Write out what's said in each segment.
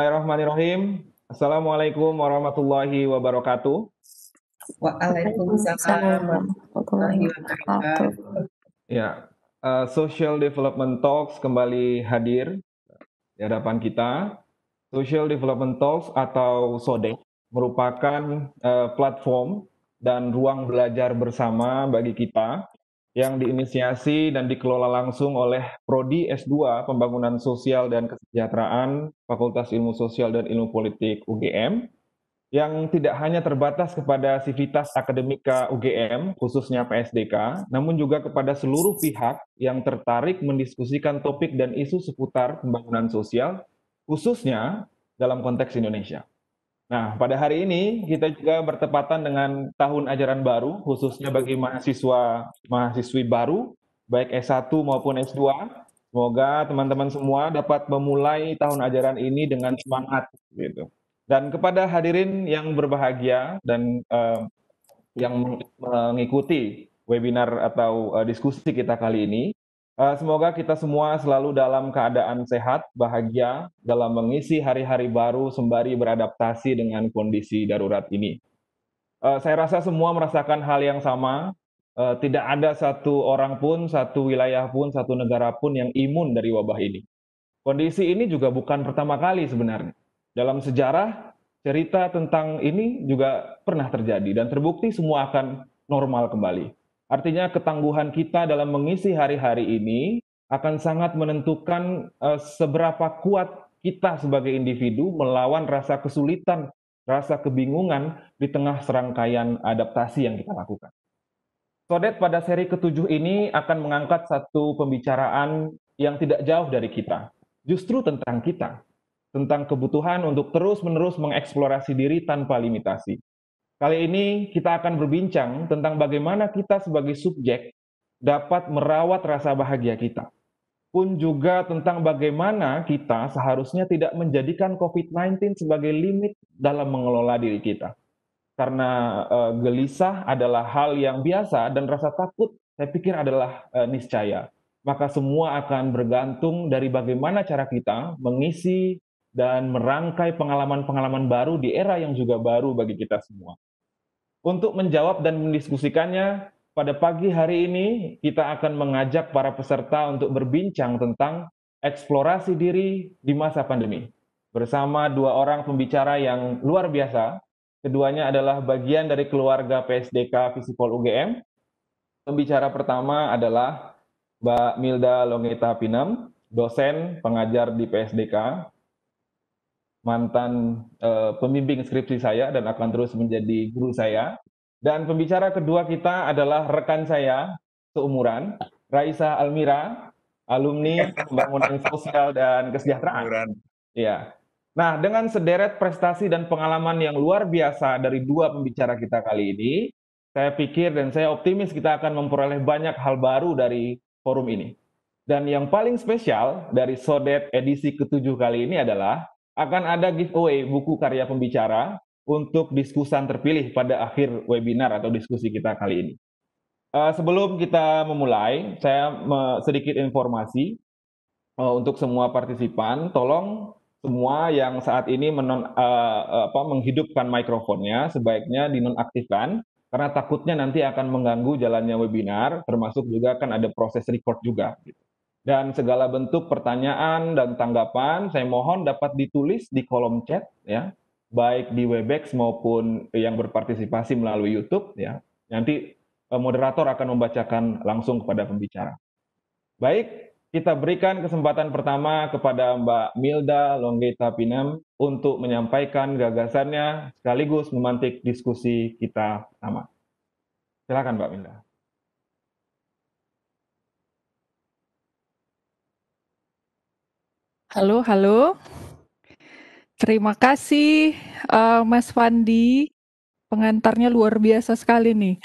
Bismillahirrahmanirrahim. Assalamualaikum warahmatullahi wabarakatuh. Waalaikumsalam Waalaikumsalam warahmatullahi warahmatullahi wabarakatuh. wabarakatuh. Ya, Social Development Talks kembali hadir di hadapan kita. Social Development Talks atau SODE merupakan platform dan ruang belajar bersama bagi kita yang diinisiasi dan dikelola langsung oleh Prodi S2 Pembangunan Sosial dan Kesejahteraan Fakultas Ilmu Sosial dan Ilmu Politik UGM yang tidak hanya terbatas kepada sivitas akademika UGM, khususnya PSDK, namun juga kepada seluruh pihak yang tertarik mendiskusikan topik dan isu seputar pembangunan sosial, khususnya dalam konteks Indonesia. Nah, pada hari ini kita juga bertepatan dengan tahun ajaran baru, khususnya bagi mahasiswi baru, baik S1 maupun S2. Semoga teman-teman semua dapat memulai tahun ajaran ini dengan semangat, gitu. Dan kepada hadirin yang berbahagia dan yang mengikuti webinar atau diskusi kita kali ini, semoga kita semua selalu dalam keadaan sehat, bahagia dalam mengisi hari-hari baru sembari beradaptasi dengan kondisi darurat ini. Saya rasa semua merasakan hal yang sama. Tidak ada satu orang pun, satu wilayah pun, satu negara pun yang imun dari wabah ini. Kondisi ini juga bukan pertama kali sebenarnya. Dalam sejarah, cerita tentang ini juga pernah terjadi dan terbukti semua akan normal kembali. Artinya ketangguhan kita dalam mengisi hari-hari ini akan sangat menentukan seberapa kuat kita sebagai individu melawan rasa kesulitan, rasa kebingungan di tengah serangkaian adaptasi yang kita lakukan. Sodet pada seri ke-7 ini akan mengangkat satu pembicaraan yang tidak jauh dari kita, justru tentang kita, tentang kebutuhan untuk terus-menerus mengeksplorasi diri tanpa limitasi. Kali ini kita akan berbincang tentang bagaimana kita sebagai subjek dapat merawat rasa bahagia kita, pun juga tentang bagaimana kita seharusnya tidak menjadikan COVID-19 sebagai limit dalam mengelola diri kita. Karena gelisah adalah hal yang biasa dan rasa takut saya pikir adalah niscaya. Maka semua akan bergantung dari bagaimana cara kita mengisi dan merangkai pengalaman-pengalaman baru di era yang juga baru bagi kita semua. Untuk menjawab dan mendiskusikannya, pada pagi hari ini kita akan mengajak para peserta untuk berbincang tentang eksplorasi diri di masa pandemi. Bersama dua orang pembicara yang luar biasa. Keduanya adalah bagian dari keluarga PSDK Visipol UGM. Pembicara pertama adalah Mbak Milda Longeta Pinem, dosen pengajar di PSDK, mantan pembimbing skripsi saya dan akan terus menjadi guru saya. Dan pembicara kedua kita adalah rekan saya seumuran, Raisa Almira, alumni Pembangunan Sosial dan Kesejahteraan. Ya. Nah, dengan sederet prestasi dan pengalaman yang luar biasa dari dua pembicara kita kali ini, saya pikir dan saya optimis kita akan memperoleh banyak hal baru dari forum ini. Dan yang paling spesial dari Sodet edisi ke-7 kali ini adalah akan ada giveaway buku karya pembicara untuk diskusan terpilih pada akhir webinar atau diskusi kita kali ini. Sebelum kita memulai, saya sedikit informasi untuk semua partisipan, tolong semua yang saat ini menghidupkan mikrofonnya sebaiknya dinonaktifkan karena takutnya nanti akan mengganggu jalannya webinar, termasuk juga kan ada proses record juga. Dan segala bentuk pertanyaan dan tanggapan saya mohon dapat ditulis di kolom chat ya, baik di Webex maupun yang berpartisipasi melalui YouTube ya. Nanti moderator akan membacakan langsung kepada pembicara. Baik, kita berikan kesempatan pertama kepada Mbak Milda Longgeta Pinem untuk menyampaikan gagasannya sekaligus memantik diskusi kita pertama. Silakan Mbak Milda. Halo, halo. Terima kasih Mas Fandi. Pengantarnya luar biasa sekali nih.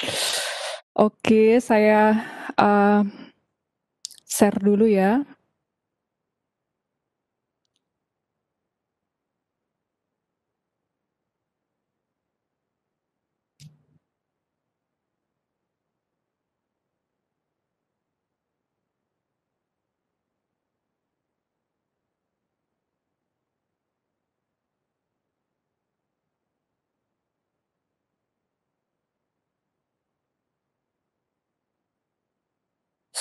Oke, saya share dulu ya.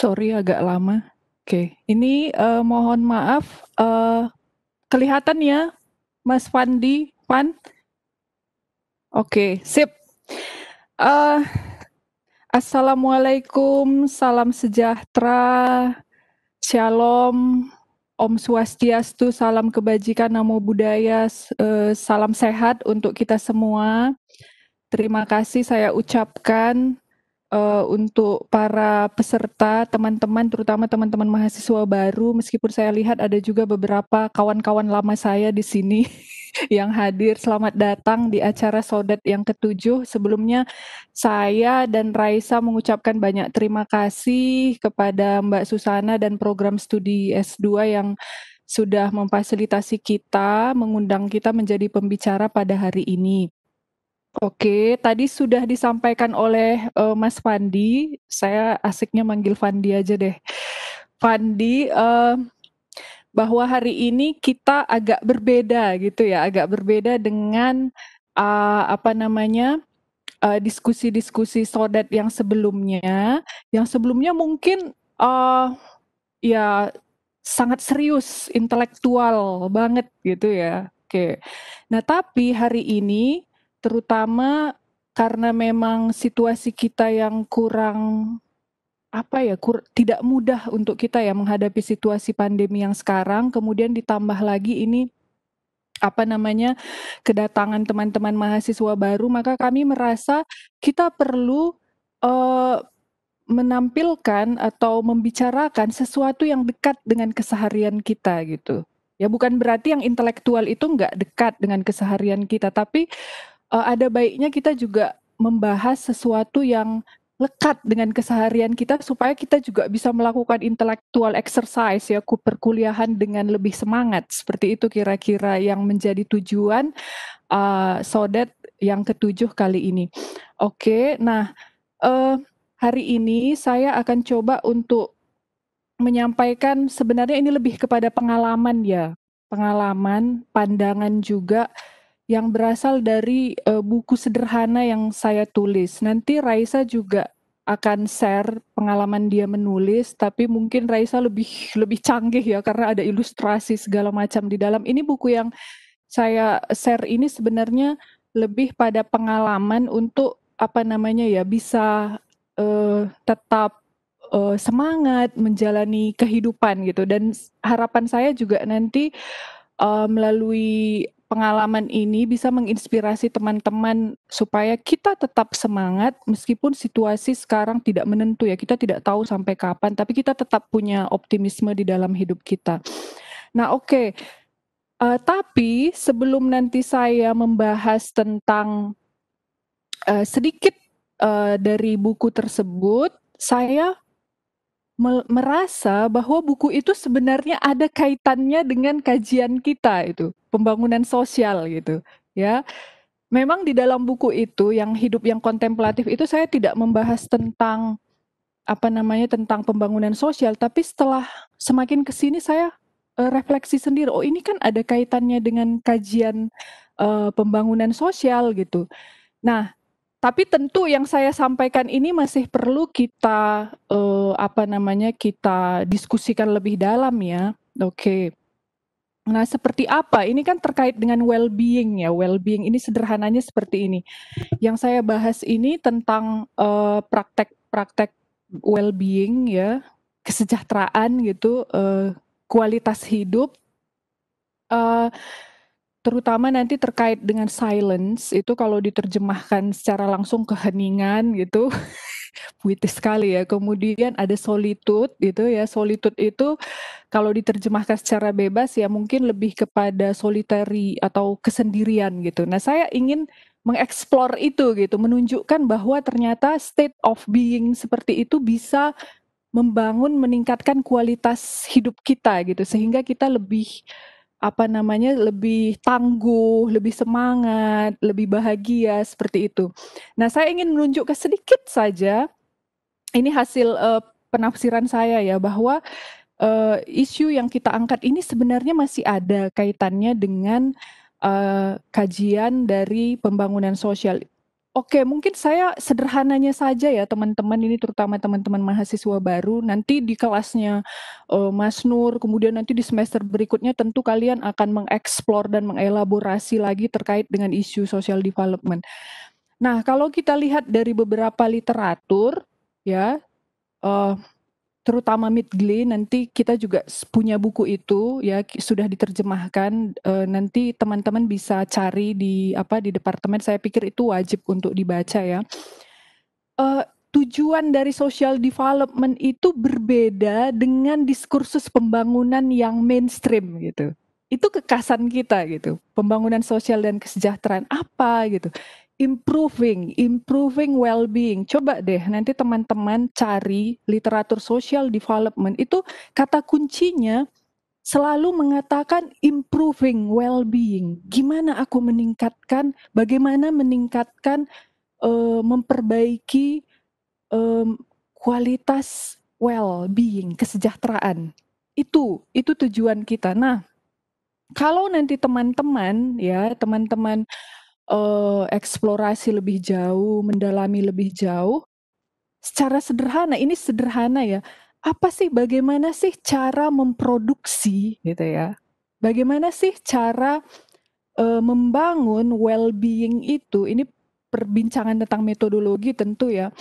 Sorry agak lama. Oke, ini mohon maaf, kelihatan ya Mas Fandi, Pan? Oke, sip. Assalamualaikum, salam sejahtera, shalom, Om Swastiastu, salam kebajikan, namo buddhaya, salam sehat untuk kita semua. Terima kasih saya ucapkan untuk para peserta, teman-teman, terutama teman-teman mahasiswa baru, meskipun saya lihat ada juga beberapa kawan-kawan lama saya di sini yang hadir. Selamat datang di acara Sodet yang ke-7. Sebelumnya saya dan Raisa mengucapkan banyak terima kasih kepada Mbak Susana dan program studi S2 yang sudah memfasilitasi kita, mengundang kita menjadi pembicara pada hari ini. Oke, tadi sudah disampaikan oleh Mas Fandi. Saya asiknya manggil Fandi aja deh. Fandi, bahwa hari ini kita agak berbeda gitu ya, agak berbeda dengan diskusi-diskusi Sodet yang sebelumnya. Yang sebelumnya mungkin ya sangat serius, intelektual banget gitu ya. Oke. Nah, tapi hari ini terutama karena memang situasi kita yang kurang tidak mudah untuk kita ya menghadapi situasi pandemi yang sekarang, kemudian ditambah lagi ini kedatangan teman-teman mahasiswa baru, maka kami merasa kita perlu menampilkan atau membicarakan sesuatu yang dekat dengan keseharian kita gitu. Ya bukan berarti yang intelektual itu nggak dekat dengan keseharian kita, tapi ada baiknya kita juga membahas sesuatu yang lekat dengan keseharian kita supaya kita juga bisa melakukan intellectual exercise ya perkuliahan dengan lebih semangat. Seperti itu kira-kira yang menjadi tujuan Sodet yang ke-7 kali ini. Oke, nah hari ini saya akan coba untuk menyampaikan sebenarnya ini lebih kepada pengalaman ya, pengalaman, pandangan juga yang berasal dari buku sederhana yang saya tulis. Nanti Raisa juga akan share pengalaman dia menulis, tapi mungkin Raisa lebih canggih ya karena ada ilustrasi segala macam di dalam. Ini buku yang saya share ini sebenarnya lebih pada pengalaman untuk bisa tetap semangat menjalani kehidupan gitu. Dan harapan saya juga nanti melalui pengalaman ini bisa menginspirasi teman-teman supaya kita tetap semangat meskipun situasi sekarang tidak menentu ya. Kita tidak tahu sampai kapan, tapi kita tetap punya optimisme di dalam hidup kita. Nah, oke. Tapi sebelum nanti saya membahas tentang sedikit dari buku tersebut, saya merasa bahwa buku itu sebenarnya ada kaitannya dengan kajian kita itu, pembangunan sosial gitu, ya. Memang di dalam buku itu yang hidup yang kontemplatif itu saya tidak membahas tentang tentang pembangunan sosial, tapi setelah semakin ke sini saya refleksi sendiri, oh ini kan ada kaitannya dengan kajian pembangunan sosial gitu. Nah, tapi tentu yang saya sampaikan ini masih perlu kita kita diskusikan lebih dalam ya. Oke. Nah, seperti apa? Ini kan terkait dengan well-being ya. Well-being ini sederhananya seperti ini. Yang saya bahas ini tentang praktek-praktek well-being ya, kesejahteraan gitu, kualitas hidup, terutama nanti terkait dengan silence, itu kalau diterjemahkan secara langsung keheningan gitu, puitis sekali ya. Kemudian ada solitude gitu ya, solitude itu kalau diterjemahkan secara bebas ya mungkin lebih kepada solitary atau kesendirian gitu. Nah saya ingin mengeksplor itu gitu, menunjukkan bahwa ternyata state of being seperti itu bisa membangun, meningkatkan kualitas hidup kita gitu, sehingga kita lebih lebih tangguh, lebih semangat, lebih bahagia, seperti itu. Nah, saya ingin menunjukkan sedikit saja, ini hasil penafsiran saya ya, bahwa isu yang kita angkat ini sebenarnya masih ada kaitannya dengan kajian dari pembangunan sosial. Oke, mungkin saya sederhananya saja ya teman-teman ini, terutama teman-teman mahasiswa baru, nanti di kelasnya Mas Nur, kemudian nanti di semester berikutnya tentu kalian akan mengeksplor dan mengelaborasi lagi terkait dengan isu social development. Nah, kalau kita lihat dari beberapa literatur ya, terutama Midgley, nanti kita juga punya buku itu ya, sudah diterjemahkan, nanti teman-teman bisa cari di departemen, saya pikir itu wajib untuk dibaca ya. Tujuan dari social development itu berbeda dengan diskursus pembangunan yang mainstream gitu. Itu kekasan kita gitu. Pembangunan sosial dan kesejahteraan apa gitu. Improving well-being. Coba deh nanti teman-teman cari literatur social development, itu kata kuncinya selalu mengatakan improving well-being. Gimana aku meningkatkan, bagaimana meningkatkan, memperbaiki kualitas well-being, kesejahteraan. Itu tujuan kita. Nah, kalau nanti teman-teman eksplorasi lebih jauh, mendalami lebih jauh, secara sederhana, ini sederhana ya, apa sih, bagaimana sih cara memproduksi gitu ya, bagaimana sih cara membangun well-being itu, ini perbincangan tentang metodologi tentu ya.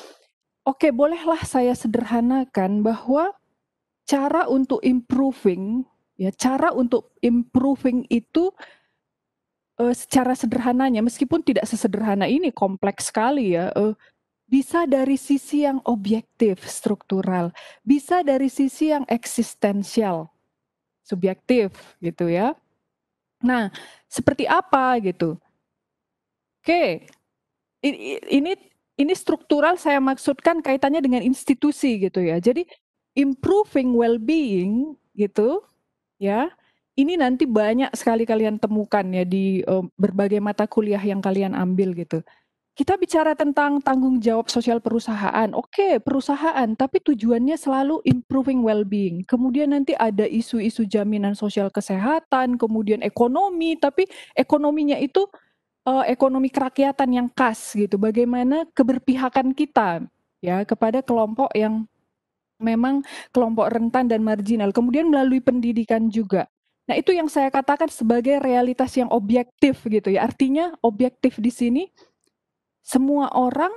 Oke, bolehlah saya sederhanakan bahwa cara untuk improving itu secara sederhananya, meskipun tidak sesederhana ini, kompleks sekali ya, bisa dari sisi yang objektif, struktural, bisa dari sisi yang eksistensial, subjektif gitu ya. Nah, seperti apa gitu? Oke, ini struktural, saya maksudkan kaitannya dengan institusi gitu ya. Jadi improving well-being gitu ya, ini nanti banyak sekali kalian temukan ya di berbagai mata kuliah yang kalian ambil gitu. Kita bicara tentang tanggung jawab sosial perusahaan. Oke, perusahaan, tapi tujuannya selalu improving well-being. Kemudian nanti ada isu-isu jaminan sosial kesehatan, kemudian ekonomi, tapi ekonominya itu ekonomi kerakyatan yang khas gitu. Bagaimana keberpihakan kita ya kepada kelompok yang memang kelompok rentan dan marginal. Kemudian melalui pendidikan juga. Nah, itu yang saya katakan sebagai realitas yang objektif gitu ya. Artinya objektif di sini semua orang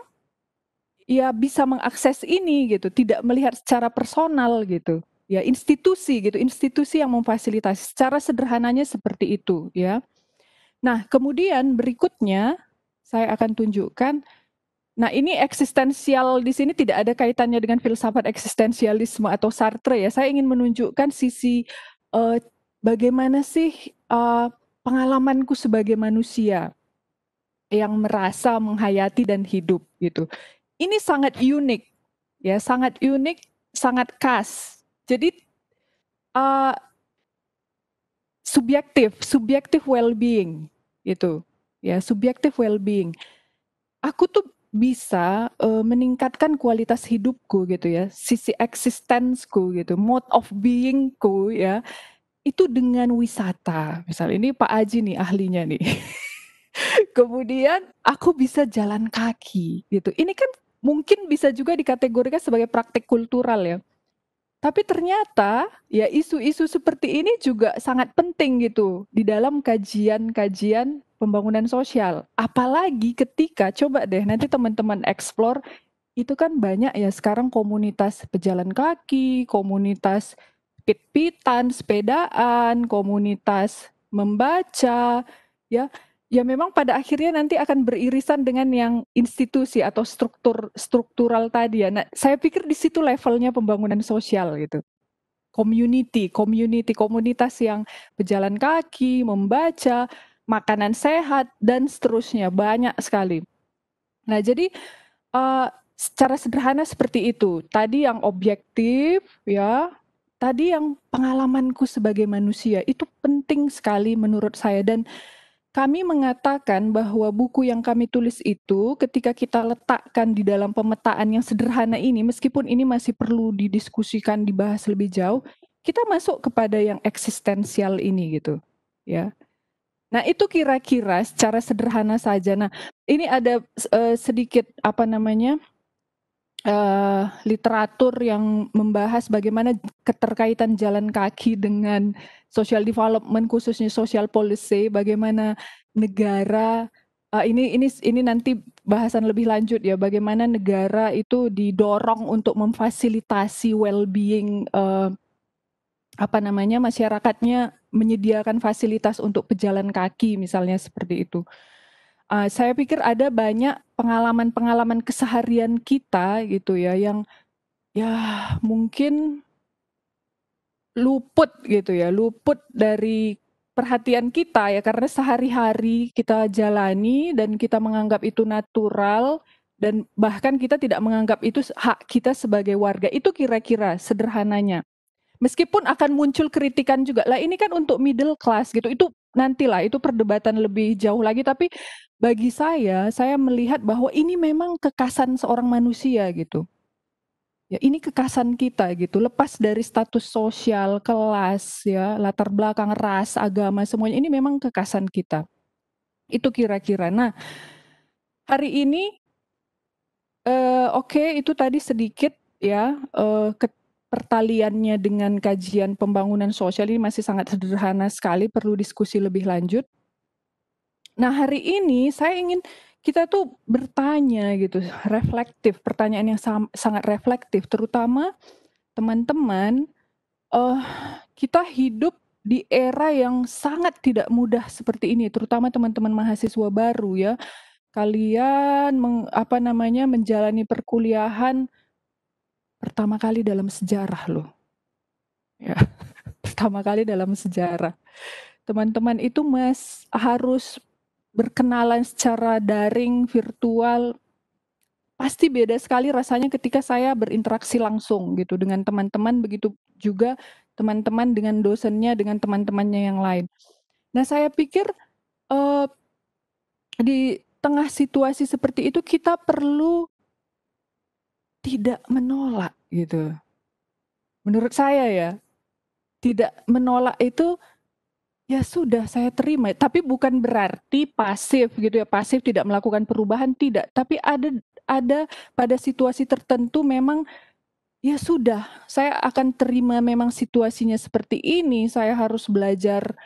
ya bisa mengakses ini gitu, tidak melihat secara personal gitu. Ya, institusi gitu, institusi yang memfasilitasi. Secara sederhananya seperti itu ya. Nah, kemudian berikutnya saya akan tunjukkan. Nah, ini eksistensial di sini tidak ada kaitannya dengan filsafat eksistensialisme atau Sartre ya. Saya ingin menunjukkan sisi bagaimana sih pengalamanku sebagai manusia yang merasa menghayati dan hidup gitu. Ini sangat unik ya, sangat unik, sangat khas. Jadi subjektif well-being gitu. Ya, subjektif well-being. Aku tuh bisa meningkatkan kualitas hidupku gitu ya, sisi eksistensku gitu, mode of beingku ya, itu dengan wisata. Misal ini Pak Aji nih ahlinya nih. Kemudian aku bisa jalan kaki gitu. Ini kan mungkin bisa juga dikategorikan sebagai praktik kultural ya. Tapi ternyata ya isu-isu seperti ini juga sangat penting gitu di dalam kajian-kajian pembangunan sosial. Apalagi ketika, coba deh nanti teman-teman explore, itu kan banyak ya sekarang komunitas pejalan kaki, komunitas pit-pitan, sepedaan, komunitas membaca, ya. Ya memang pada akhirnya nanti akan beririsan dengan yang institusi atau struktural tadi ya. Nah, saya pikir di situ levelnya pembangunan sosial gitu. Komunitas yang pejalan kaki, membaca, makanan sehat, dan seterusnya. Banyak sekali. Nah, jadi secara sederhana seperti itu. Tadi yang objektif, ya. Tadi yang pengalamanku sebagai manusia, itu penting sekali menurut saya. Dan kami mengatakan bahwa buku yang kami tulis itu ketika kita letakkan di dalam pemetaan yang sederhana ini, meskipun ini masih perlu didiskusikan, dibahas lebih jauh, kita masuk kepada yang eksistensial ini gitu, ya. Nah, itu kira-kira secara sederhana saja. Nah, ini ada sedikit apa namanya, literatur yang membahas bagaimana keterkaitan jalan kaki dengan social development, khususnya social policy, bagaimana negara, ini nanti bahasan lebih lanjut ya, bagaimana negara itu didorong untuk memfasilitasi well-being, apa namanya, masyarakatnya menyediakan fasilitas untuk pejalan kaki misalnya seperti itu. Saya pikir ada banyak pengalaman-pengalaman keseharian kita gitu ya, yang ya mungkin luput gitu ya, luput dari perhatian kita ya, karena sehari-hari kita jalani dan kita menganggap itu natural dan bahkan kita tidak menganggap itu hak kita sebagai warga. Itu kira-kira sederhananya. Meskipun akan muncul kritikan juga, lah ini kan untuk middle class gitu, itu nantilah, itu perdebatan lebih jauh lagi, tapi bagi saya melihat bahwa ini memang kekasan seorang manusia gitu. Ya ini kekasan kita gitu, lepas dari status sosial, kelas, ya, latar belakang, ras, agama, semuanya ini memang kekasan kita. Itu kira-kira. Nah, hari ini oke, itu tadi sedikit ya, pertaliannya dengan kajian pembangunan sosial ini masih sangat sederhana sekali, perlu diskusi lebih lanjut. Nah, hari ini saya ingin kita tuh bertanya gitu, reflektif, pertanyaan yang sangat reflektif, terutama teman-teman, eh, kita hidup di era yang sangat tidak mudah seperti ini, terutama teman-teman mahasiswa baru ya. Kalian apa namanya, menjalani perkuliahan pertama kali dalam sejarah loh, ya. Pertama kali dalam sejarah. Teman-teman itu harus berkenalan secara daring, virtual, pasti beda sekali rasanya ketika saya berinteraksi langsung gitu dengan teman-teman, begitu juga teman-teman dengan dosennya, dengan teman-temannya yang lain. Nah, saya pikir, di tengah situasi seperti itu kita perlu tidak menolak gitu. Menurut saya ya, tidak menolak itu, ya sudah saya terima, tapi bukan berarti pasif gitu ya, pasif tidak melakukan perubahan, tidak. Tapi ada pada situasi tertentu memang, ya sudah, saya akan terima memang situasinya seperti ini, saya harus belajar,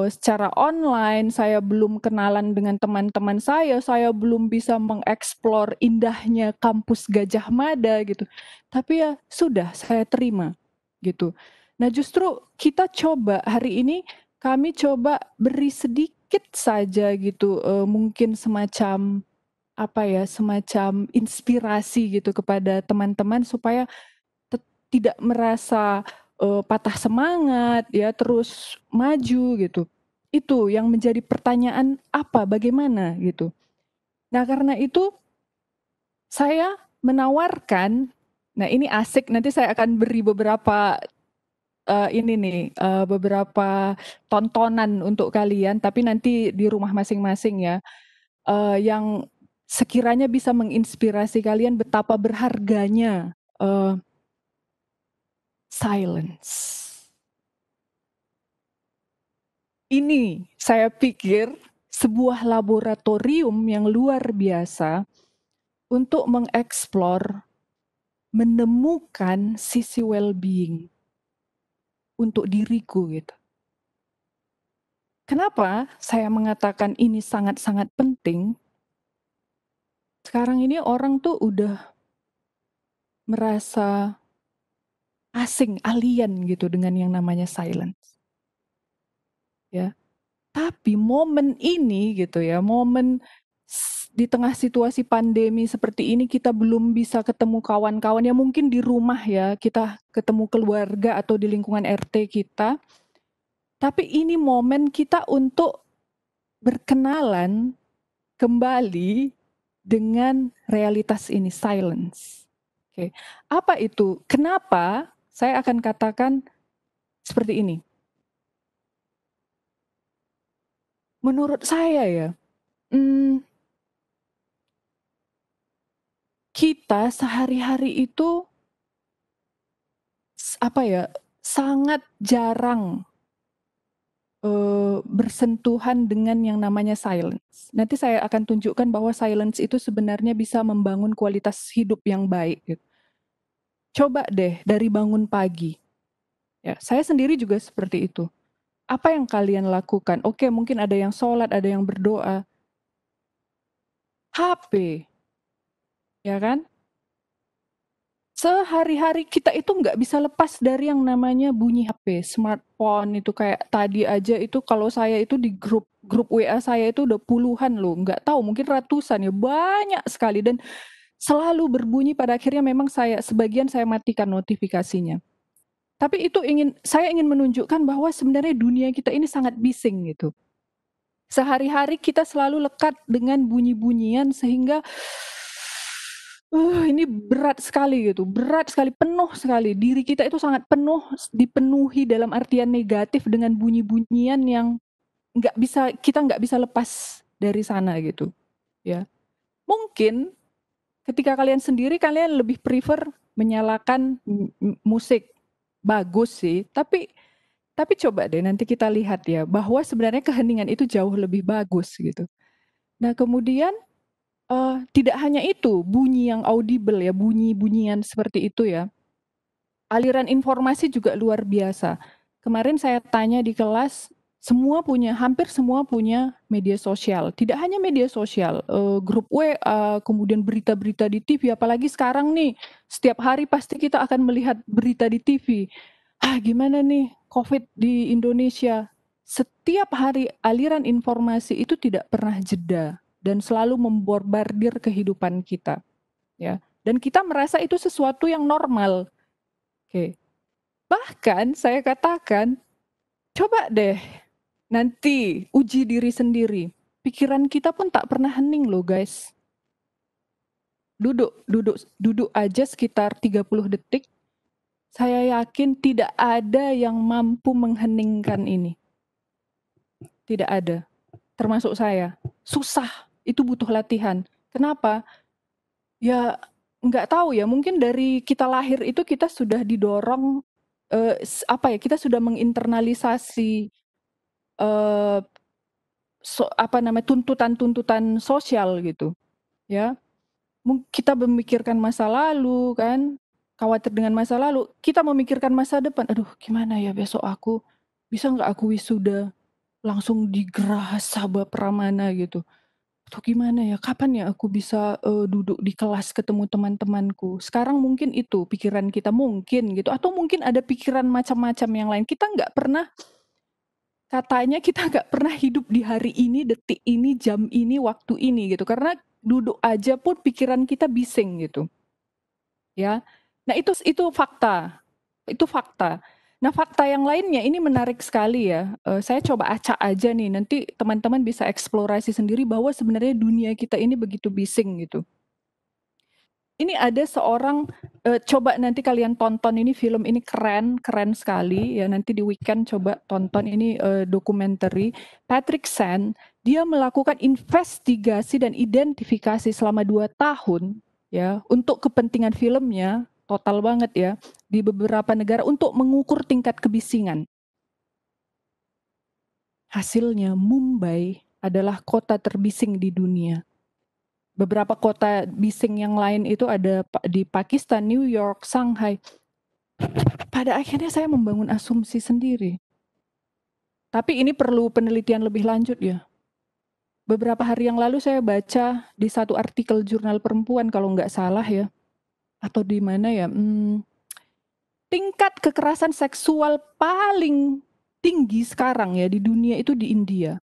secara online, saya belum kenalan dengan teman-teman saya belum bisa mengeksplor indahnya kampus Gadjah Mada gitu. Tapi ya sudah, saya terima, gitu. Nah, justru kita coba hari ini, kami coba beri sedikit saja gitu, mungkin semacam apa ya, semacam inspirasi gitu kepada teman-teman supaya tidak merasa, patah semangat ya, terus maju gitu. Itu yang menjadi pertanyaan, apa, bagaimana gitu. Nah, karena itu saya menawarkan, nah ini asik, nanti saya akan beri beberapa, ini nih, beberapa tontonan untuk kalian, tapi nanti di rumah masing-masing ya, yang sekiranya bisa menginspirasi kalian betapa berharganya, silence. Ini saya pikir sebuah laboratorium yang luar biasa untuk mengeksplor, menemukan sisi well-being untuk diriku gitu. Kenapa saya mengatakan ini sangat-sangat penting? Sekarang ini orang tuh udah merasa asing, alien gitu dengan yang namanya silence. Ya. Tapi momen ini gitu ya, momen di tengah situasi pandemi seperti ini kita belum bisa ketemu kawan-kawan ya, mungkin di rumah ya, kita ketemu keluarga atau di lingkungan RT kita. Tapi ini momen kita untuk berkenalan kembali dengan realitas ini, silence. Oke. Apa itu? Kenapa saya akan katakan seperti ini? Menurut saya ya, kita sehari-hari itu apa ya, sangat jarang bersentuhan dengan yang namanya silence. Nanti saya akan tunjukkan bahwa silence itu sebenarnya bisa membangun kualitas hidup yang baik gitu. Coba deh dari bangun pagi. Ya, saya sendiri juga seperti itu. Apa yang kalian lakukan? Oke, mungkin ada yang sholat, ada yang berdoa. HP, ya kan? Sehari-hari kita itu nggak bisa lepas dari yang namanya bunyi HP, smartphone itu kayak tadi aja itu kalau saya itu di grup WA saya itu udah puluhan loh, nggak tahu mungkin ratusan ya, banyak sekali dan selalu berbunyi pada akhirnya memang sebagian saya matikan notifikasinya. Tapi itu saya ingin menunjukkan bahwa sebenarnya dunia kita ini sangat bising gitu. Sehari-hari kita selalu lekat dengan bunyi-bunyian sehingga ini berat sekali gitu, berat sekali, penuh sekali. Diri kita itu sangat penuh, dipenuhi dalam artian negatif dengan bunyi-bunyian yang kita nggak bisa lepas dari sana gitu, ya. Mungkin ketika kalian sendiri kalian lebih prefer menyalakan musik, bagus sih, tapi coba deh nanti kita lihat ya, bahwa sebenarnya keheningan itu jauh lebih bagus gitu. Nah kemudian tidak hanya itu, bunyi yang audible ya, bunyi-bunyian seperti itu ya. Aliran informasi juga luar biasa. Kemarin saya tanya di kelas, hampir semua punya media sosial. Tidak hanya media sosial, grup WA, kemudian berita-berita di TV, apalagi sekarang nih, setiap hari pasti kita akan melihat berita di TV. Gimana nih COVID di Indonesia? Setiap hari aliran informasi itu tidak pernah jeda dan selalu membombardir kehidupan kita, ya. Dan kita merasa itu sesuatu yang normal. Oke. Bahkan saya katakan, coba deh nanti uji diri sendiri. Pikiran kita pun tak pernah hening loh, guys. Duduk aja sekitar 30 detik. Saya yakin tidak ada yang mampu mengheningkan ini. Tidak ada. Termasuk saya. Susah, itu butuh latihan. Kenapa? Ya nggak tahu ya, mungkin dari kita lahir itu kita sudah didorong, kita sudah menginternalisasi tuntutan-tuntutan sosial gitu, ya. Kita memikirkan masa lalu kan, khawatir dengan masa lalu, kita memikirkan masa depan, aduh gimana ya besok bisa nggak aku wisuda? Langsung digerah Sabah Pramana gitu. Atau gimana ya, kapan ya aku bisa duduk di kelas ketemu teman-temanku. Sekarang mungkin itu pikiran kita mungkin gitu, atau mungkin ada pikiran macam-macam yang lain. Katanya kita nggak pernah hidup di hari ini, detik ini, jam ini, waktu ini gitu. Karena duduk aja pun pikiran kita bising gitu. Ya. Nah, itu fakta. Itu fakta. Nah, fakta yang lainnya ini menarik sekali ya. Saya coba acak aja nih, nanti teman-teman bisa eksplorasi sendiri bahwa sebenarnya dunia kita ini begitu bising gitu. Ini ada seorang, coba nanti kalian tonton ini film ini keren sekali ya, nanti di weekend coba tonton ini dokumenter. Patrick San, dia melakukan investigasi dan identifikasi selama 2 tahun ya, untuk kepentingan filmnya, total banget ya, di beberapa negara untuk mengukur tingkat kebisingan. Hasilnya Mumbai adalah kota terbising di dunia. Beberapa kota bising yang lain itu ada di Pakistan, New York, Shanghai. Pada akhirnya saya membangun asumsi sendiri. Tapi ini perlu penelitian lebih lanjut ya. Beberapa hari yang lalu saya baca di satu artikel jurnal perempuan kalau nggak salah ya. Atau di mana ya. Tingkat kekerasan seksual paling tinggi sekarang ya di dunia itu di India.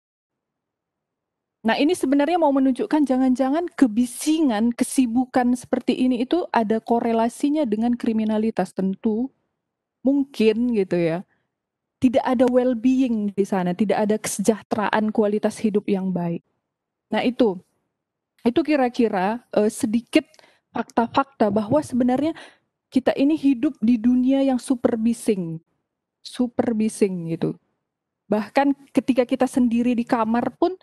Nah ini sebenarnya mau menunjukkan jangan-jangan kebisingan, kesibukan seperti ini itu ada korelasinya dengan kriminalitas tentu. Mungkin gitu ya. Tidak ada well-being di sana, tidak ada kesejahteraan kualitas hidup yang baik. Nah itu kira-kira sedikit fakta-fakta bahwa sebenarnya kita ini hidup di dunia yang super bising gitu. Bahkan ketika kita sendiri di kamar pun,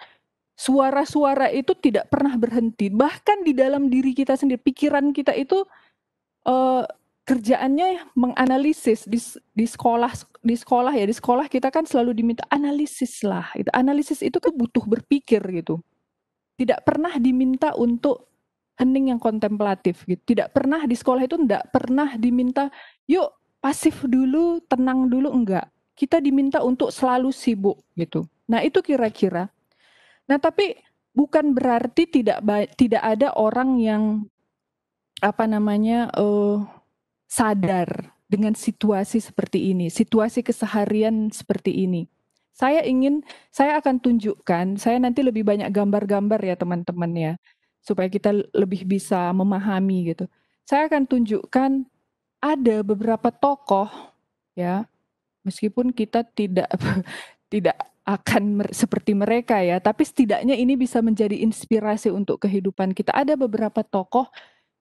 suara-suara itu tidak pernah berhenti. Bahkan di dalam diri kita sendiri, pikiran kita itu kerjaannya menganalisis di sekolah ya, di sekolah kita kan selalu diminta analisis lah. Analisis itu kan butuh berpikir gitu. Tidak pernah diminta untuk hening yang kontemplatif gitu. Tidak pernah di sekolah itu tidak pernah diminta yuk pasif dulu, tenang dulu, enggak. Kita diminta untuk selalu sibuk gitu. Nah, itu kira-kira. Nah, tapi bukan berarti tidak ada orang yang sadar dengan situasi seperti ini, situasi keseharian seperti ini. Saya akan tunjukkan, saya nanti lebih banyak gambar-gambar ya teman-teman ya, supaya kita lebih bisa memahami gitu. Saya akan tunjukkan ada beberapa tokoh ya, meskipun kita tidak tidak akan seperti mereka ya, tapi setidaknya ini bisa menjadi inspirasi untuk kehidupan kita. Ada beberapa tokoh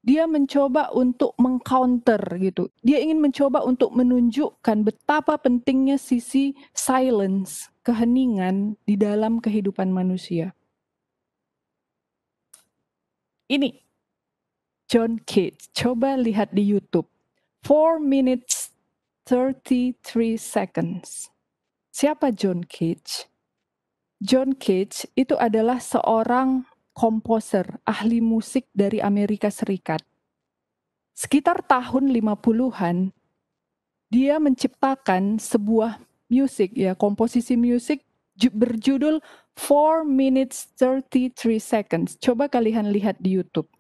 dia mencoba untuk mengcounter gitu. Dia ingin mencoba untuk menunjukkan betapa pentingnya sisi silence, keheningan di dalam kehidupan manusia. Ini John Cage. Coba lihat di YouTube. 4 minutes 33 seconds. Siapa John Cage? John Cage itu adalah seorang komposer, ahli musik dari Amerika Serikat. Sekitar tahun 50-an, dia menciptakan sebuah musik ya, komposisi musik berjudul 4 minutes 33 seconds. Coba kalian lihat di YouTube.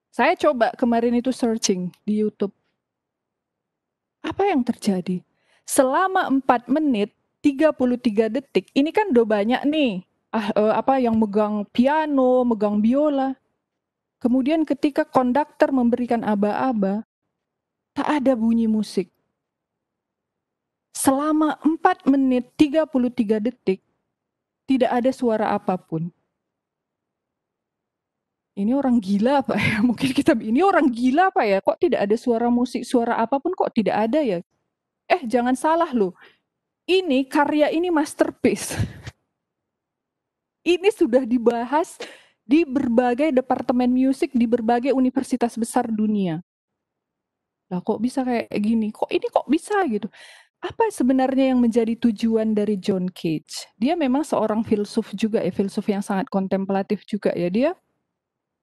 Saya coba kemarin itu searching di YouTube. Apa yang terjadi? Selama 4 menit 33 detik, ini kan udah banyak nih yang megang piano, megang biola. Kemudian ketika konduktor memberikan aba-aba, tak ada bunyi musik. Selama 4 menit 33 detik, tidak ada suara apapun. Ini orang gila apa ya? Mungkin ini orang gila apa ya? Kok tidak ada suara musik, suara apapun kok tidak ada ya? Jangan salah loh. Ini karya ini masterpiece. Ini sudah dibahas di berbagai departemen musik di berbagai universitas besar dunia. Lah kok bisa kayak gini? Kok bisa gitu? Apa sebenarnya yang menjadi tujuan dari John Cage? Dia memang seorang filsuf juga ya, filsuf yang sangat kontemplatif juga ya. Dia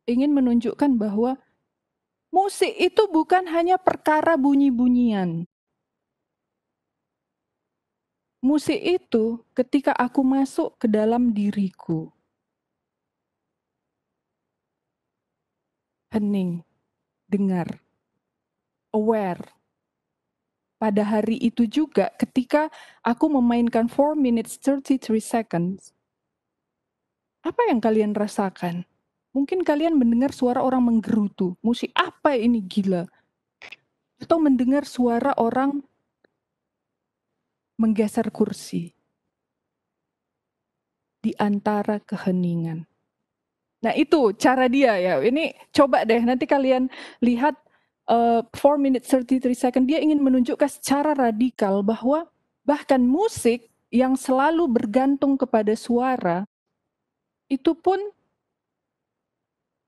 ingin menunjukkan bahwa musik itu bukan hanya perkara bunyi-bunyian. Musik itu ketika aku masuk ke dalam diriku, hening, dengar, aware. Pada hari itu juga ketika aku memainkan 4 minutes 33 seconds, apa yang kalian rasakan? Mungkin kalian mendengar suara orang menggerutu, musik apa ini gila? Atau mendengar suara orang menggeser kursi di antara keheningan. Nah itu cara dia ya, ini coba deh nanti kalian lihat 4 minutes 33 seconds, dia ingin menunjukkan secara radikal bahwa bahkan musik yang selalu bergantung kepada suara, itu pun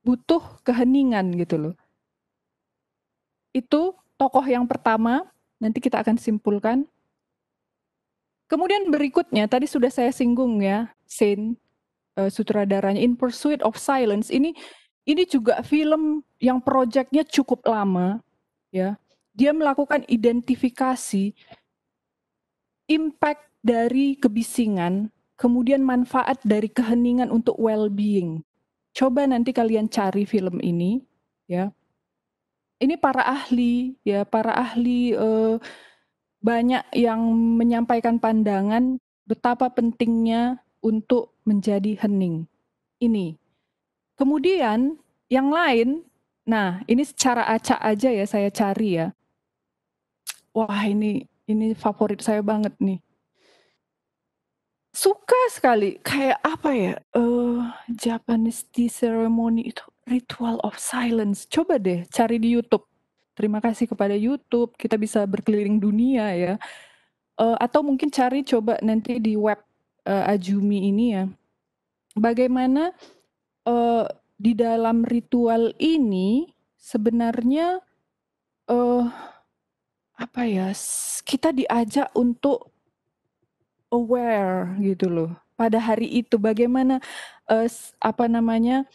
butuh keheningan gitu loh. Itu tokoh yang pertama, nanti kita akan simpulkan. Kemudian berikutnya, tadi sudah saya singgung ya, Saint, sutradaranya In Pursuit of Silence, ini juga film yang proyeknya cukup lama, ya. Dia melakukan identifikasi impact dari kebisingan, kemudian manfaat dari keheningan untuk well-being. Coba nanti kalian cari film ini, ya. Ini para ahli banyak yang menyampaikan pandangan betapa pentingnya untuk menjadi hening. Ini. Kemudian yang lain, nah ini secara acak aja ya saya cari ya. Wah ini favorit saya banget nih. Suka sekali, kayak apa ya, Japanese tea ceremony itu, Ritual of Silence. Coba deh cari di YouTube. Terima kasih kepada YouTube, kita bisa berkeliling dunia ya. Atau mungkin cari coba nanti di web Ajumi ini ya. Bagaimana di dalam ritual ini sebenarnya eee, apa ya, kita diajak untuk aware gitu loh, pada hari itu bagaimana, apa namanya,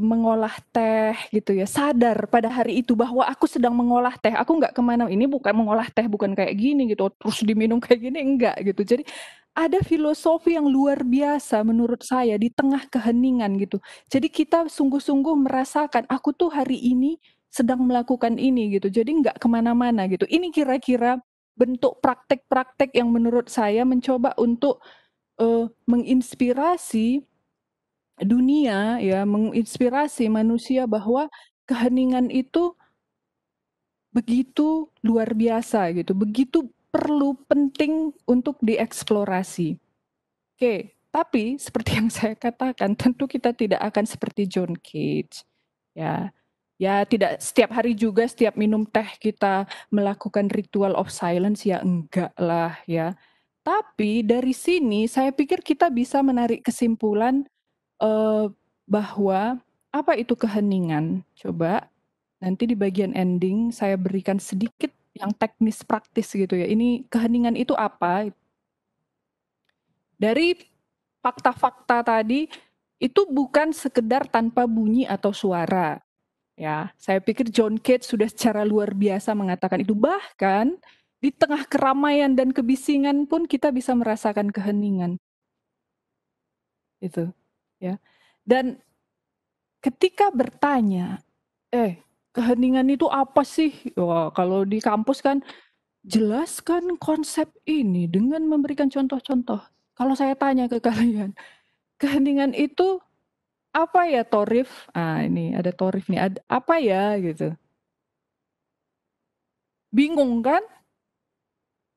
mengolah teh gitu ya, sadar pada hari itu bahwa aku sedang mengolah teh, aku nggak kemana, ini bukan mengolah teh bukan kayak gini gitu, terus diminum kayak gini, enggak gitu. Jadi ada filosofi yang luar biasa menurut saya di tengah keheningan gitu. Jadi kita sungguh-sungguh merasakan, aku tuh hari ini sedang melakukan ini gitu, jadi nggak kemana-mana gitu. Ini kira-kira bentuk praktek-praktek yang menurut saya mencoba untuk, menginspirasi dunia ya, menginspirasi manusia bahwa keheningan itu begitu luar biasa gitu, begitu perlu, penting untuk dieksplorasi. Oke, tapi seperti yang saya katakan tentu kita tidak akan seperti John Cage, ya. Ya tidak setiap hari juga setiap minum teh kita melakukan ritual of silence, ya enggak lah ya. Tapi dari sini saya pikir kita bisa menarik kesimpulan Eee, bahwa apa itu keheningan? Coba nanti di bagian ending saya berikan sedikit yang teknis praktis gitu ya. Ini keheningan itu apa? Dari fakta-fakta tadi, itu bukan sekedar tanpa bunyi atau suara, ya. Saya pikir John Cage sudah secara luar biasa mengatakan itu. Bahkan di tengah keramaian dan kebisingan pun kita bisa merasakan keheningan, itu, ya. Dan ketika bertanya, keheningan itu apa sih? Wah, kalau di kampus kan, jelaskan konsep ini dengan memberikan contoh-contoh. Kalau saya tanya ke kalian, keheningan itu apa ya, Thorif? Ah, ini ada Thorif nih, apa ya gitu. Bingung kan?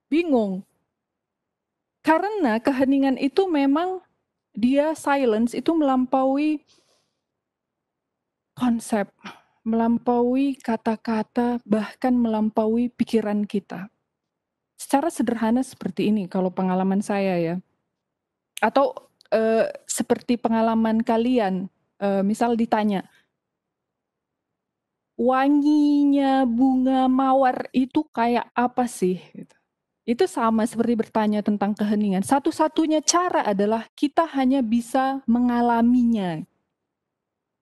Bingung. Karena keheningan itu memang dia silence itu melampaui konsep, melampaui kata-kata, bahkan melampaui pikiran kita. Secara sederhana seperti ini kalau pengalaman saya ya, atau, seperti pengalaman kalian, misal ditanya, "Wanginya bunga mawar itu kayak apa sih?" Gitu. Itu sama seperti bertanya tentang keheningan, satu-satunya cara adalah kita hanya bisa mengalaminya.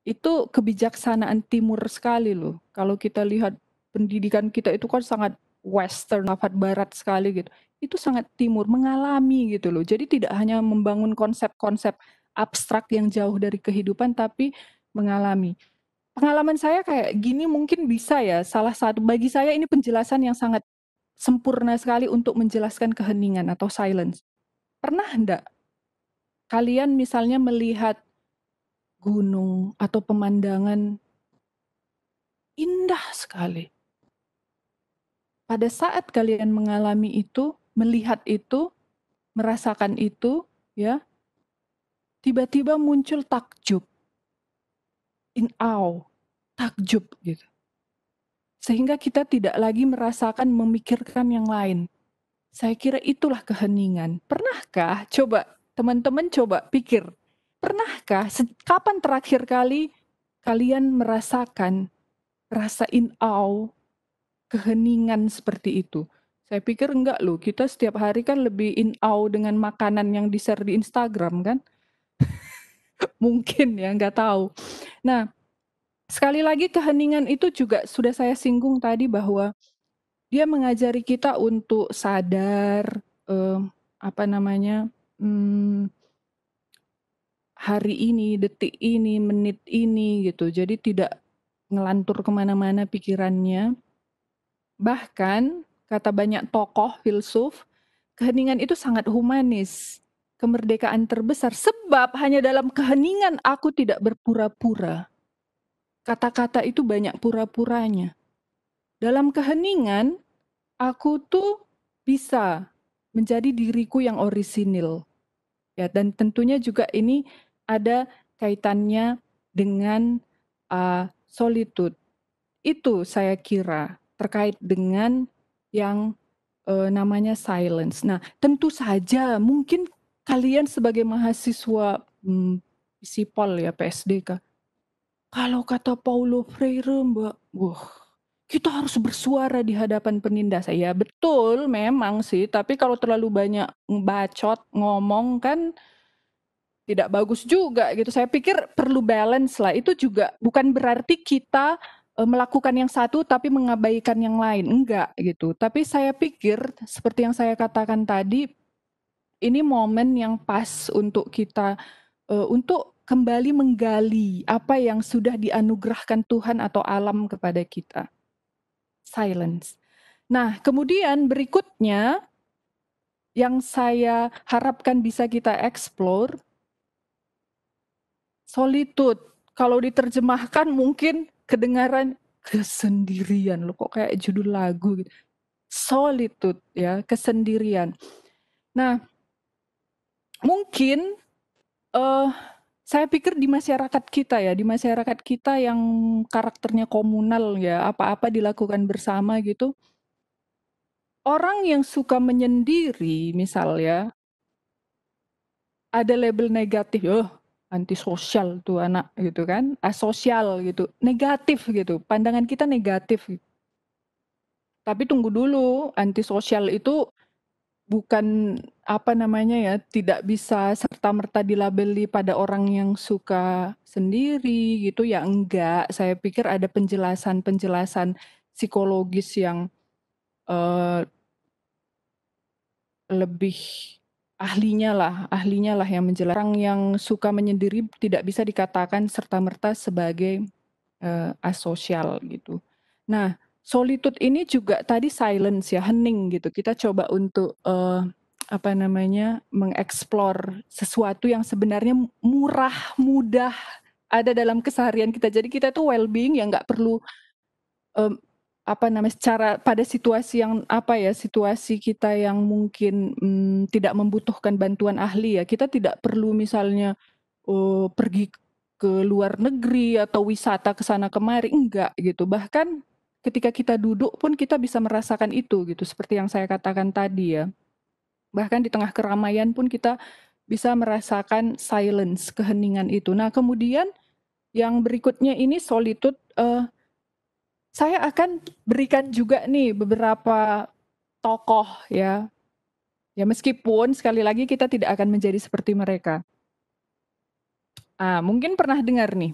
Itu kebijaksanaan timur sekali loh, kalau kita lihat pendidikan kita itu kan sangat western, sangat barat sekali gitu. Itu sangat timur, mengalami gitu loh. Jadi tidak hanya membangun konsep-konsep abstrak yang jauh dari kehidupan, tapi mengalami. Pengalaman saya kayak gini mungkin bisa ya, salah satu bagi saya ini penjelasan yang sangat sempurna sekali untuk menjelaskan keheningan atau silence. Pernah enggak kalian misalnya melihat gunung atau pemandangan indah sekali. Pada saat kalian mengalami itu, melihat itu, merasakan itu, ya, tiba-tiba muncul takjub, in awe, takjub gitu. Sehingga kita tidak lagi merasakan memikirkan yang lain. Saya kira itulah keheningan. Pernahkah coba teman-teman coba pikir, pernahkah kapan terakhir kali kalian merasakan rasa in awe, keheningan seperti itu? Saya pikir enggak loh, kita setiap hari kan lebih in awe dengan makanan yang di-share di Instagram kan? Mungkin ya, nggak tahu. Nah, sekali lagi keheningan itu juga sudah saya singgung tadi bahwa dia mengajari kita untuk sadar, apa namanya, mmm, hari ini, detik ini, menit ini gitu. Jadi tidak ngelantur kemana-mana pikirannya. Bahkan kata banyak tokoh filsuf, keheningan itu sangat humanis, kemerdekaan terbesar, sebab hanya dalam keheningan aku tidak berpura-pura. Kata-kata itu banyak pura-puranya. Dalam keheningan, aku tuh bisa menjadi diriku yang orisinil. Ya, dan tentunya juga ini ada kaitannya dengan solitude. Itu saya kira terkait dengan yang namanya silence. Nah, tentu saja mungkin kalian sebagai mahasiswa Sipol ya, PSDK, kalau kata Paulo Freire, Mbak, wah, kita harus bersuara di hadapan penindas. Ya betul memang sih, tapi kalau terlalu banyak bacot, ngomong kan tidak bagus juga gitu. Saya pikir perlu balance lah. Itu juga bukan berarti kita melakukan yang satu tapi mengabaikan yang lain. Enggak gitu. Tapi saya pikir seperti yang saya katakan tadi, ini momen yang pas untuk kita untuk kembali menggali apa yang sudah dianugerahkan Tuhan atau alam kepada kita. Silence. Nah, kemudian berikutnya yang saya harapkan bisa kita explore, solitude. Kalau diterjemahkan mungkin kedengaran kesendirian. Loh kok kayak judul lagu gitu. Solitude ya, kesendirian. Nah, mungkin saya pikir di masyarakat kita yang karakternya komunal ya, apa-apa dilakukan bersama gitu. Orang yang suka menyendiri misalnya, ada label negatif, antisosial tuh anak gitu kan, asosial gitu, negatif gitu, pandangan kita negatif. Tapi tunggu dulu, antisosial itu bukan tidak bisa serta-merta dilabeli pada orang yang suka sendiri gitu ya, enggak. Saya pikir ada penjelasan-penjelasan psikologis yang lebih ahlinya lah yang menjelaskan. Orang yang suka menyendiri tidak bisa dikatakan serta-merta sebagai asosial gitu. Nah, solitude ini juga tadi silence ya, hening gitu. Kita coba untuk mengeksplor sesuatu yang sebenarnya murah, mudah ada dalam keseharian kita. Jadi kita tuh well-being yang nggak perlu secara pada situasi yang situasi kita yang mungkin tidak membutuhkan bantuan ahli ya. Kita tidak perlu misalnya pergi ke luar negeri atau wisata ke sana kemari, enggak gitu. Bahkan ketika kita duduk pun kita bisa merasakan itu gitu, seperti yang saya katakan tadi ya. Bahkan di tengah keramaian pun kita bisa merasakan silence, keheningan itu. Nah, kemudian yang berikutnya ini solitude, saya akan berikan juga nih beberapa tokoh ya. Ya meskipun sekali lagi kita tidak akan menjadi seperti mereka. Mungkin pernah dengar nih.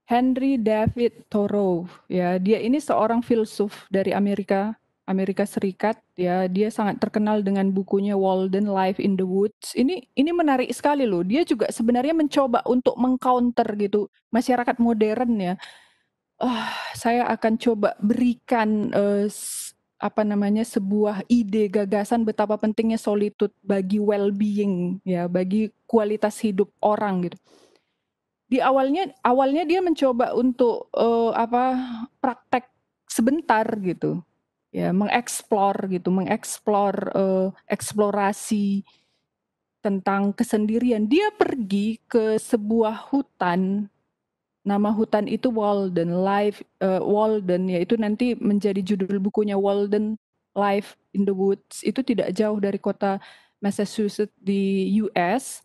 Henry David Thoreau ya, dia ini seorang filsuf dari Amerika Serikat ya. Dia sangat terkenal dengan bukunya Walden Life in the Woods. Ini menarik sekali loh. Dia juga sebenarnya mencoba untuk mengcounter gitu masyarakat modern ya. Saya akan coba berikan sebuah ide gagasan betapa pentingnya solitude bagi well-being ya, bagi kualitas hidup orang gitu. Di awalnya dia mencoba untuk praktek sebentar gitu ya, mengeksplor eksplorasi tentang kesendirian. Dia pergi ke sebuah hutan, nama hutan itu Walden ya, itu nanti menjadi judul bukunya Walden Life in the Woods. Itu tidak jauh dari kota Massachusetts di US.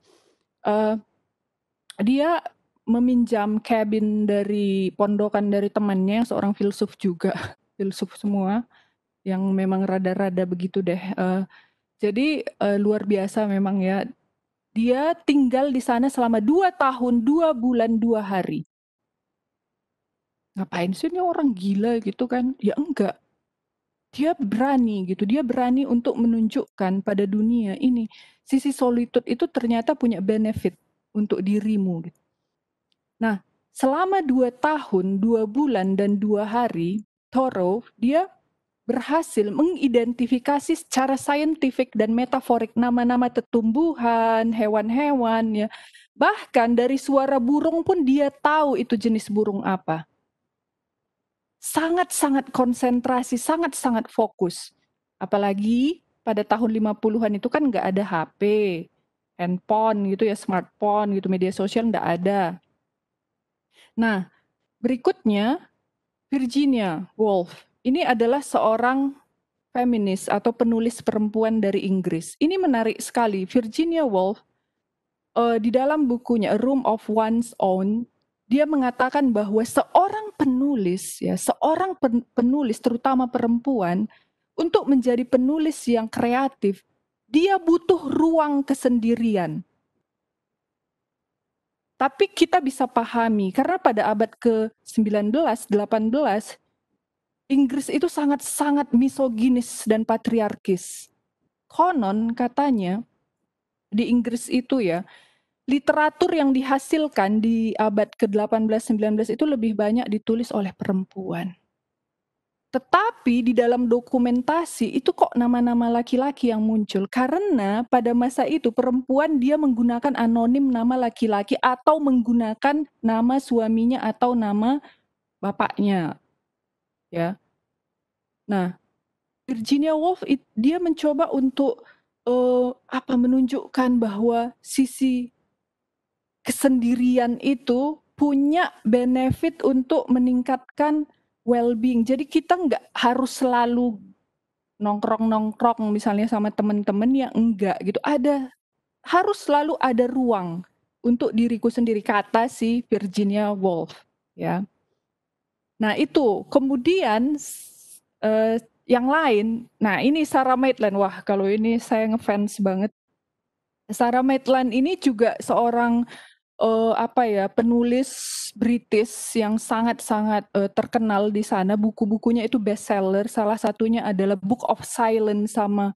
Dia meminjam cabin dari pondokan dari temannya yang seorang filsuf juga, filsuf semua, yang memang rada-rada begitu deh. Jadi luar biasa memang ya. Dia tinggal di sana selama 2 tahun, 2 bulan, 2 hari. Ngapain sih ini orang gila gitu kan? Ya enggak. Dia berani gitu, dia berani untuk menunjukkan pada dunia ini, sisi solitude itu ternyata punya benefit untuk dirimu gitu. Nah, selama 2 tahun, 2 bulan, dan 2 hari, Thoreau, dia berhasil mengidentifikasi secara saintifik dan metaforik nama-nama tumbuhan, hewan-hewan ya. Bahkan dari suara burung pun dia tahu itu jenis burung apa. Sangat-sangat konsentrasi, sangat-sangat fokus. Apalagi pada tahun 50-an itu kan nggak ada HP, handphone gitu ya, smartphone gitu, media sosial nggak ada. Nah, berikutnya Virginia Woolf. Ini adalah seorang feminis atau penulis perempuan dari Inggris. Ini menarik sekali. Virginia Woolf di dalam bukunya A Room of One's Own, dia mengatakan bahwa seorang penulis penulis terutama perempuan untuk menjadi penulis yang kreatif, dia butuh ruang kesendirian. Tapi kita bisa pahami karena pada abad ke-19, 18 Inggris itu sangat-sangat misoginis dan patriarkis. Konon katanya di Inggris itu ya, literatur yang dihasilkan di abad ke-18-19 itu lebih banyak ditulis oleh perempuan. Tetapi di dalam dokumentasi itu kok nama-nama laki-laki yang muncul. Karena pada masa itu perempuan dia menggunakan anonim nama laki-laki atau menggunakan nama suaminya atau nama bapaknya. Ya. Nah, Virginia Woolf dia mencoba untuk menunjukkan bahwa sisi kesendirian itu punya benefit untuk meningkatkan well-being. Jadi kita nggak harus selalu nongkrong-nongkrong misalnya sama teman-teman yang enggak gitu. Harus selalu ada ruang untuk diriku sendiri, kata si Virginia Woolf. Ya. Nah itu kemudian yang lain, nah ini Sarah Maitland, wah kalau ini saya ngefans banget. Sarah Maitland ini juga seorang penulis British yang sangat-sangat terkenal di sana. Buku-bukunya itu bestseller. Salah satunya adalah Book of Silence sama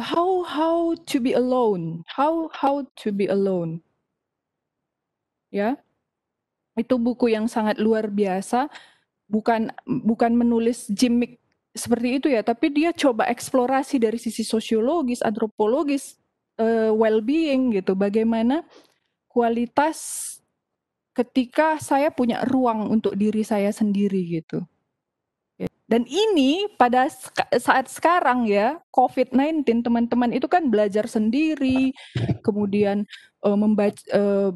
How to Be Alone. How to Be Alone. Ya, itu buku yang sangat luar biasa. Bukan menulis gimmick seperti itu ya, tapi dia coba eksplorasi dari sisi sosiologis, antropologis, well-being gitu. Bagaimana kualitas ketika saya punya ruang untuk diri saya sendiri gitu. Dan ini pada saat sekarang ya, COVID-19, teman-teman itu kan belajar sendiri, kemudian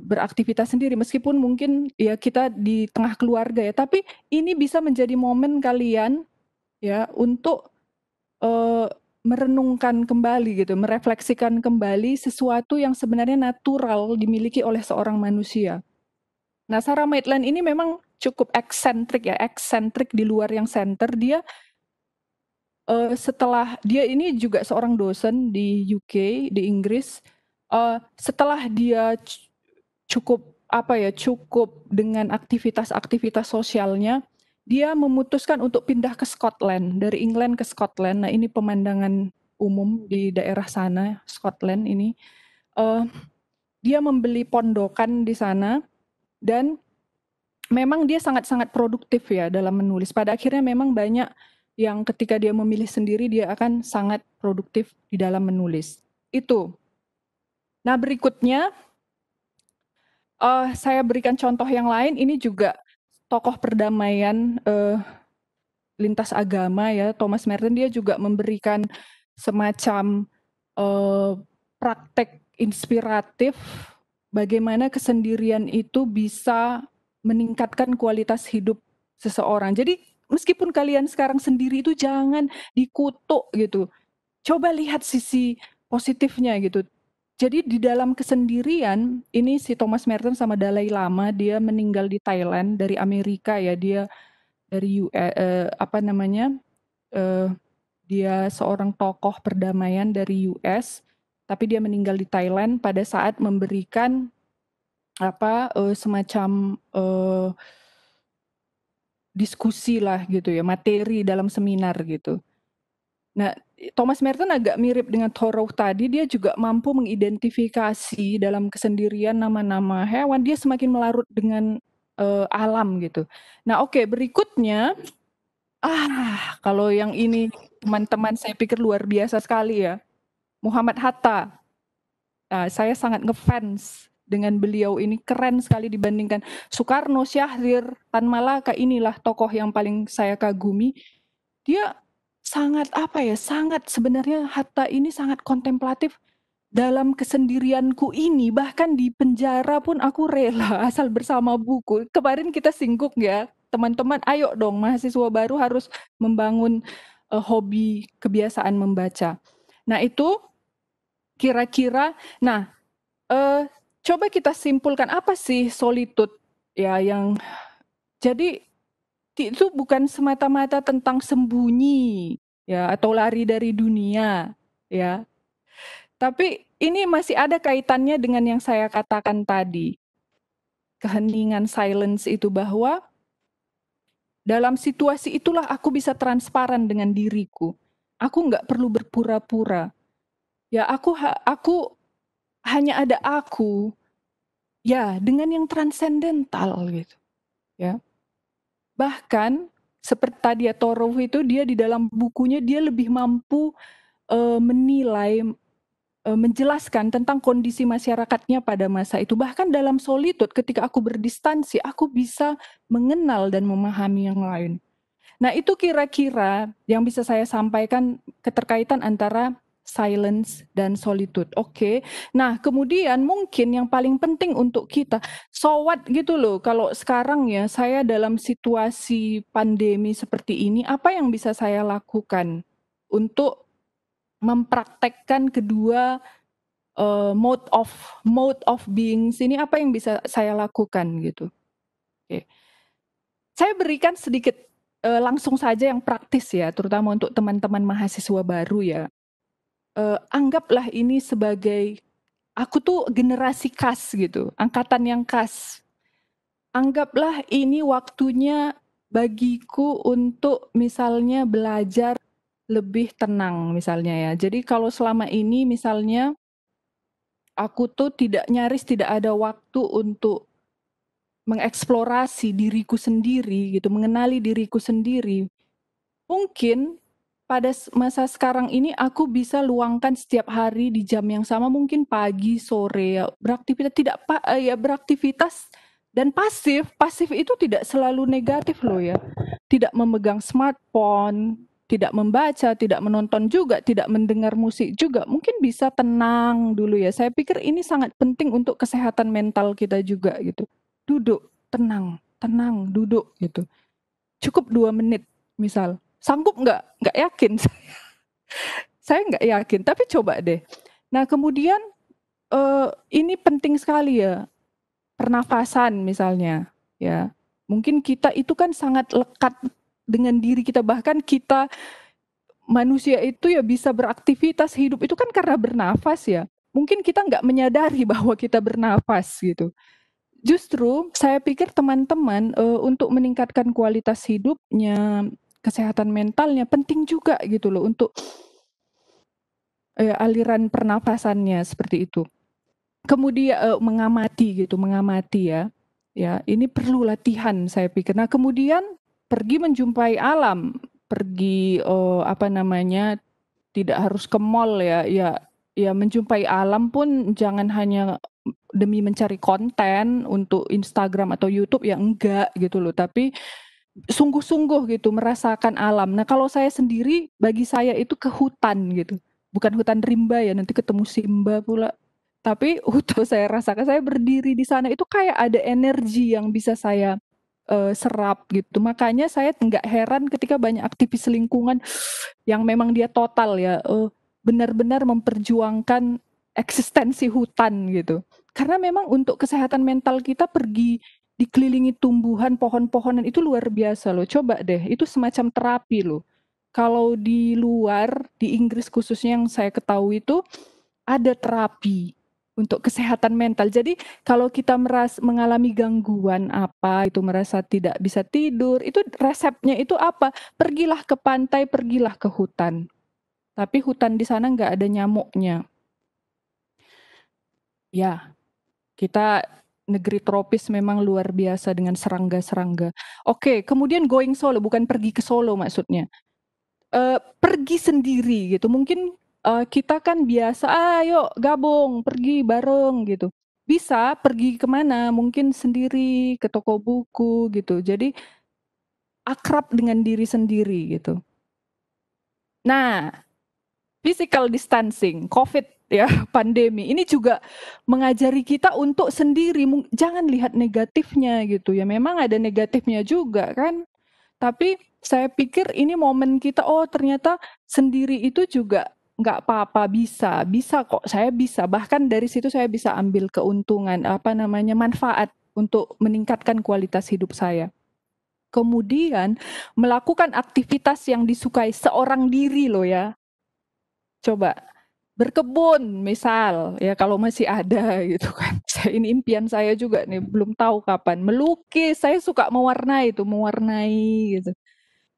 beraktivitas sendiri, meskipun mungkin ya kita di tengah keluarga ya, tapi ini bisa menjadi momen kalian ya untuk merenungkan kembali gitu, merefleksikan kembali sesuatu yang sebenarnya natural dimiliki oleh seorang manusia. Nah, Sarah Maitland ini memang cukup eksentrik di luar yang center. Dia setelah dia ini juga seorang dosen di UK, di Inggris. Setelah dia cukup dengan aktivitas-aktivitas sosialnya, dia memutuskan untuk pindah ke Scotland, dari England ke Scotland. Nah, ini pemandangan umum di daerah sana, Scotland ini. Dia membeli pondokan di sana dan memang dia sangat-sangat produktif ya dalam menulis. Pada akhirnya memang banyak yang ketika dia memilih sendiri dia akan sangat produktif di dalam menulis. Itu. Nah berikutnya saya berikan contoh yang lain. Ini juga tokoh perdamaian lintas agama ya, Thomas Merton. Dia juga memberikan semacam praktek inspiratif bagaimana kesendirian itu bisa meningkatkan kualitas hidup seseorang. Jadi meskipun kalian sekarang sendiri itu jangan dikutuk gitu. Coba lihat sisi positifnya gitu. Jadi di dalam kesendirian, ini si Thomas Merton sama Dalai Lama, dia meninggal di Thailand dari Amerika ya, dia dari dia seorang tokoh perdamaian dari US, tapi dia meninggal di Thailand pada saat memberikan semacam diskusi lah gitu ya, materi dalam seminar gitu. Nah, Thomas Merton agak mirip dengan Thoreau tadi, dia juga mampu mengidentifikasi dalam kesendirian nama-nama hewan, dia semakin melarut dengan alam gitu. Nah, oke, berikutnya, kalau yang ini teman-teman saya pikir luar biasa sekali ya, Muhammad Hatta. Nah, saya sangat ngefans dengan beliau, ini keren sekali dibandingkan Soekarno, Syahrir, Tan Malaka, inilah tokoh yang paling saya kagumi. Dia sangat sebenarnya Hatta ini sangat kontemplatif. Dalam kesendirianku ini, bahkan di penjara pun aku rela asal bersama buku. Kemarin kita singgung ya, teman-teman, ayo dong mahasiswa baru harus membangun hobi kebiasaan membaca. Nah itu kira-kira, coba kita simpulkan apa sih solitude? ya yang jadi itu bukan semata-mata tentang sembunyi ya atau lari dari dunia ya. Tapi ini masih ada kaitannya dengan yang saya katakan tadi. Keheningan silence itu bahwa dalam situasi itulah aku bisa transparan dengan diriku. Aku nggak perlu berpura-pura. Ya aku hanya ada aku. Ya dengan yang transcendental gitu. Ya. Bahkan seperti tadi ya Thoreau itu dia di dalam bukunya dia lebih mampu menilai, menjelaskan tentang kondisi masyarakatnya pada masa itu. Bahkan dalam solitude ketika aku berdistansi, aku bisa mengenal dan memahami yang lain. Nah itu kira-kira yang bisa saya sampaikan keterkaitan antara silence dan solitude. Oke. Nah kemudian mungkin yang paling penting untuk kita, so what gitu loh, kalau sekarang ya saya dalam situasi pandemi seperti ini, apa yang bisa saya lakukan untuk mempraktekkan kedua mode of being sini, apa yang bisa saya lakukan gitu. Oke. Saya berikan sedikit langsung saja yang praktis ya, terutama untuk teman-teman mahasiswa baru ya. Anggaplah ini sebagai aku tuh generasi khas gitu, angkatan yang khas. Anggaplah ini waktunya bagiku untuk misalnya belajar lebih tenang misalnya ya. Jadi kalau selama ini misalnya aku tuh nyaris tidak ada waktu untuk mengeksplorasi diriku sendiri gitu, mengenali diriku sendiri. Mungkin pada masa sekarang ini aku bisa luangkan setiap hari di jam yang sama, mungkin pagi, sore ya, beraktivitas dan pasif. Pasif itu tidak selalu negatif loh ya. Tidak memegang smartphone, tidak membaca, tidak menonton juga, tidak mendengar musik juga. Mungkin bisa tenang dulu ya. Saya pikir ini sangat penting untuk kesehatan mental kita juga gitu. Duduk, tenang, tenang, duduk gitu. Cukup 2 menit misal. Sanggup nggak? Nggak yakin. Saya nggak yakin, tapi coba deh. Nah kemudian ini penting sekali ya, pernafasan misalnya. Ya, mungkin kita itu kan sangat lekat dengan diri kita, bahkan kita manusia itu ya bisa beraktivitas hidup itu kan karena bernafas ya. Mungkin kita nggak menyadari bahwa kita bernafas gitu. Justru saya pikir teman-teman untuk meningkatkan kualitas hidupnya, kesehatan mentalnya penting juga gitu loh untuk aliran pernafasannya seperti itu. Kemudian mengamati gitu, mengamati ya. Ya, ini perlu latihan saya pikir. Nah, kemudian pergi menjumpai alam, pergi apa namanya, tidak harus ke mall ya. Ya menjumpai alam pun jangan hanya demi mencari konten untuk Instagram atau YouTube ya enggak gitu loh, tapi sungguh-sungguh gitu merasakan alam. Nah, kalau saya sendiri bagi saya itu ke hutan gitu. Bukan hutan rimba ya, nanti ketemu Simba pula. Tapi hutan saya rasakan, saya berdiri di sana itu kayak ada energi yang bisa saya serap gitu. Makanya saya nggak heran ketika banyak aktivis lingkungan yang memang dia total ya benar-benar memperjuangkan eksistensi hutan gitu. Karena memang untuk kesehatan mental kita pergi dikelilingi tumbuhan, pohon-pohonan itu luar biasa loh. Coba deh, itu semacam terapi loh. Kalau di luar, di Inggris khususnya yang saya ketahui itu ada terapi untuk kesehatan mental. Jadi kalau kita mengalami gangguan apa, itu merasa tidak bisa tidur, itu resepnya itu apa? Pergilah ke pantai, pergilah ke hutan. Tapi hutan di sana nggak ada nyamuknya. Ya, kita negeri tropis memang luar biasa dengan serangga-serangga. Oke, kemudian going solo, bukan pergi ke Solo maksudnya. Pergi sendiri gitu. Mungkin kita kan biasa, ayo gabung, pergi bareng gitu. Bisa pergi kemana? Mungkin sendiri ke toko buku gitu. Jadi akrab dengan diri sendiri gitu. Nah, physical distancing, COVID ya, pandemi ini juga mengajari kita untuk sendiri. Jangan lihat negatifnya gitu ya. Memang ada negatifnya juga kan. Tapi saya pikir ini momen kita, oh ternyata sendiri itu juga nggak apa-apa, bisa kok, saya bisa. Bahkan dari situ saya bisa ambil keuntungan, apa namanya, manfaat untuk meningkatkan kualitas hidup saya. Kemudian melakukan aktivitas yang disukai seorang diri loh ya. Coba berkebun misal ya kalau masih ada gitu kan. Ini impian saya juga nih, belum tahu kapan. Melukis, saya suka mewarnai gitu.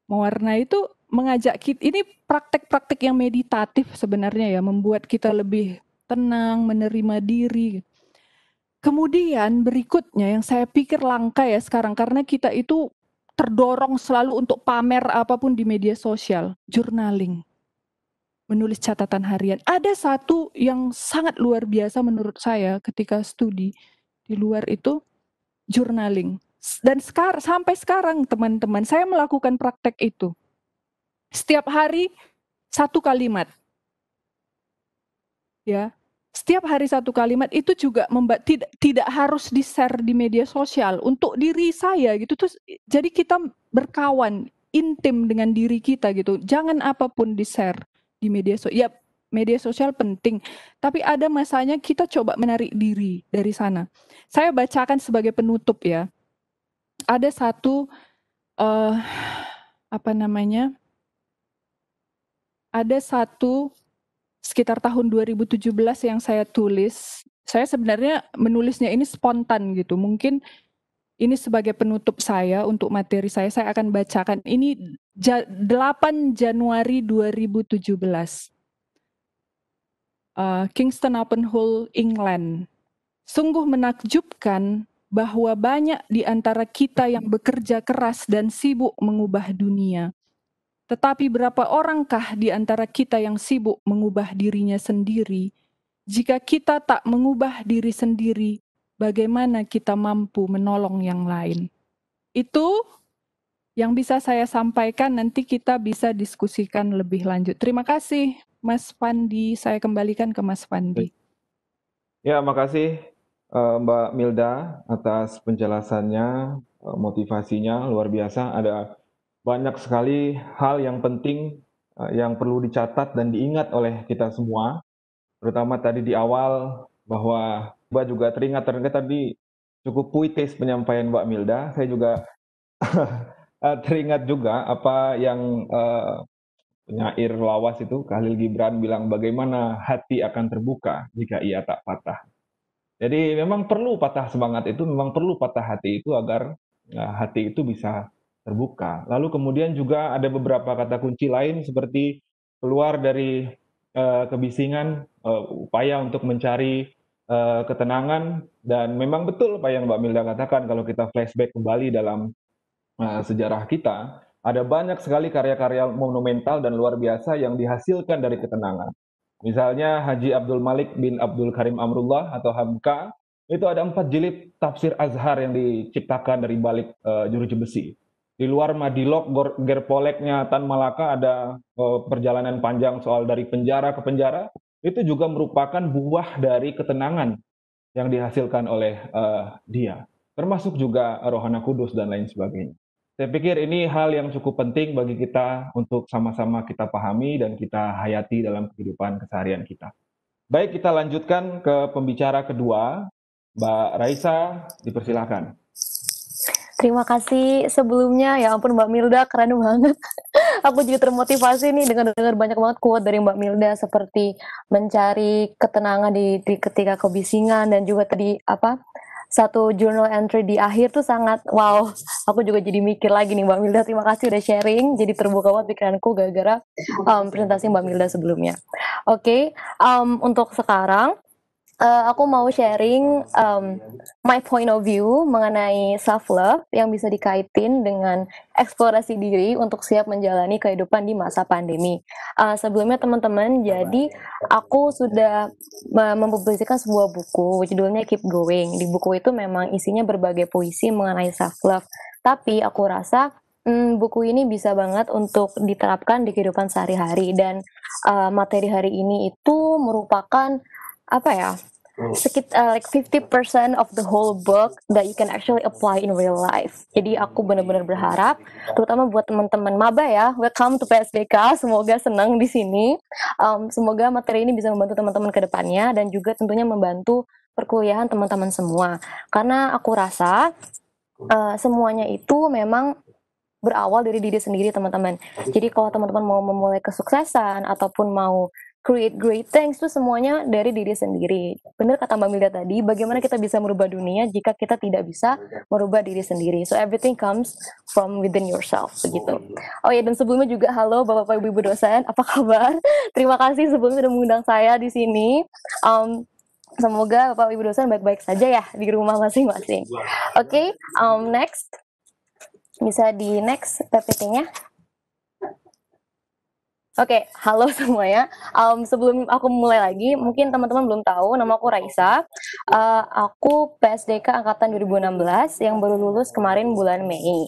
Mewarnai itu mengajak kita, ini praktek-praktek yang meditatif sebenarnya ya, membuat kita lebih tenang, menerima diri. Kemudian berikutnya yang saya pikir langka ya sekarang, karena kita itu terdorong selalu untuk pamer apapun di media sosial, journaling, menulis catatan harian. Ada satu yang sangat luar biasa menurut saya ketika studi di luar itu, journaling. Dan sampai sekarang teman-teman, saya melakukan praktek itu. Setiap hari satu kalimat. Ya. Setiap hari satu kalimat itu juga tidak harus di-share di media sosial untuk diri saya gitu. Terus jadi kita berkawan intim dengan diri kita gitu. Jangan apapun di-share di media sosial. Ya, media sosial penting, tapi ada masanya kita coba menarik diri dari sana. Saya bacakan sebagai penutup ya. Ada satu ada satu sekitar tahun 2017 yang saya tulis. Saya sebenarnya menulisnya ini spontan gitu. Mungkin ini sebagai penutup saya untuk materi saya akan bacakan. Ini 8 Januari 2017. Kingston upon Hull, England. Sungguh menakjubkan bahwa banyak di antara kita yang bekerja keras dan sibuk mengubah dunia. Tetapi berapa orangkah di antara kita yang sibuk mengubah dirinya sendiri? Jika kita tak mengubah diri sendiri, bagaimana kita mampu menolong yang lain? Itu yang bisa saya sampaikan, nanti kita bisa diskusikan lebih lanjut. Terima kasih Mas Fandi, saya kembalikan ke Mas Fandi. Ya, makasih Mbak Milda atas penjelasannya, motivasinya luar biasa. Ada banyak sekali hal yang penting yang perlu dicatat dan diingat oleh kita semua, terutama tadi di awal bahwa Mbak juga teringat tadi cukup puitis penyampaian Mbak Milda. Saya juga teringat juga apa yang penyair lawas itu Khalil Gibran bilang, bagaimana hati akan terbuka jika ia tak patah. Jadi memang perlu patah semangat itu, memang perlu patah hati itu agar hati itu bisa terbuka. Lalu kemudian juga ada beberapa kata kunci lain seperti keluar dari kebisingan, upaya untuk mencari ketenangan, dan memang betul apa yang Mbak Milda katakan, kalau kita flashback kembali dalam sejarah kita, ada banyak sekali karya-karya monumental dan luar biasa yang dihasilkan dari ketenangan. Misalnya Haji Abdul Malik bin Abdul Karim Amrullah atau Hamka, itu ada 4 jilid tafsir Azhar yang diciptakan dari balik jeruji besi. Di luar Madilog, Gerpoleknya Tan Malaka ada perjalanan panjang soal dari penjara ke penjara, itu juga merupakan buah dari ketenangan yang dihasilkan oleh dia. Termasuk juga Rohana Kudus dan lain sebagainya. Saya pikir ini hal yang cukup penting bagi kita untuk sama-sama kita pahami dan kita hayati dalam kehidupan keseharian kita. Baik, kita lanjutkan ke pembicara kedua, Mbak Raisa, dipersilakan. Terima kasih sebelumnya, ya ampun Mbak Milda, keren banget. Aku juga termotivasi nih dengar banyak banget quote dari Mbak Milda, seperti mencari ketenangan di ketika kebisingan, dan juga tadi satu journal entry di akhir tuh sangat wow. Aku juga jadi mikir lagi nih Mbak Milda, terima kasih udah sharing, jadi terbuka banget pikiranku gara-gara presentasi Mbak Milda sebelumnya. Oke, untuk sekarang aku mau sharing my point of view mengenai self-love yang bisa dikaitin dengan eksplorasi diri untuk siap menjalani kehidupan di masa pandemi. Sebelumnya teman-teman, jadi aku sudah mempublikasikan sebuah buku, judulnya Keep Going. Di buku itu memang isinya berbagai puisi mengenai self-love, tapi aku rasa buku ini bisa banget untuk diterapkan di kehidupan sehari-hari, dan materi hari ini itu merupakan sekitar like 50% of the whole book that you can actually apply in real life. Jadi aku benar-benar berharap, terutama buat teman-teman maba ya, welcome to PSBK, semoga senang di sini. Semoga materi ini bisa membantu teman-teman ke depannya, dan juga tentunya membantu perkuliahan teman-teman semua. Karena aku rasa semuanya itu memang berawal dari diri sendiri, teman-teman. Jadi kalau teman-teman mau memulai kesuksesan ataupun mau create great things itu semuanya dari diri sendiri. Benar kata Mbak Milda tadi, bagaimana kita bisa merubah dunia jika kita tidak bisa merubah diri sendiri. So everything comes from within yourself, begitu. Oh ya, dan sebelumnya juga halo Bapak Ibu dosen, apa kabar? Terima kasih sebelumnya sudah mengundang saya di sini. Semoga Bapak Ibu dosen baik-baik saja ya di rumah masing-masing. Oke, next. Bisa di next PPT-nya. Oke, halo semuanya. Sebelum aku mulai lagi, mungkin teman-teman belum tahu, nama aku Raisa. Aku PSDK Angkatan 2016 yang baru lulus kemarin bulan Mei.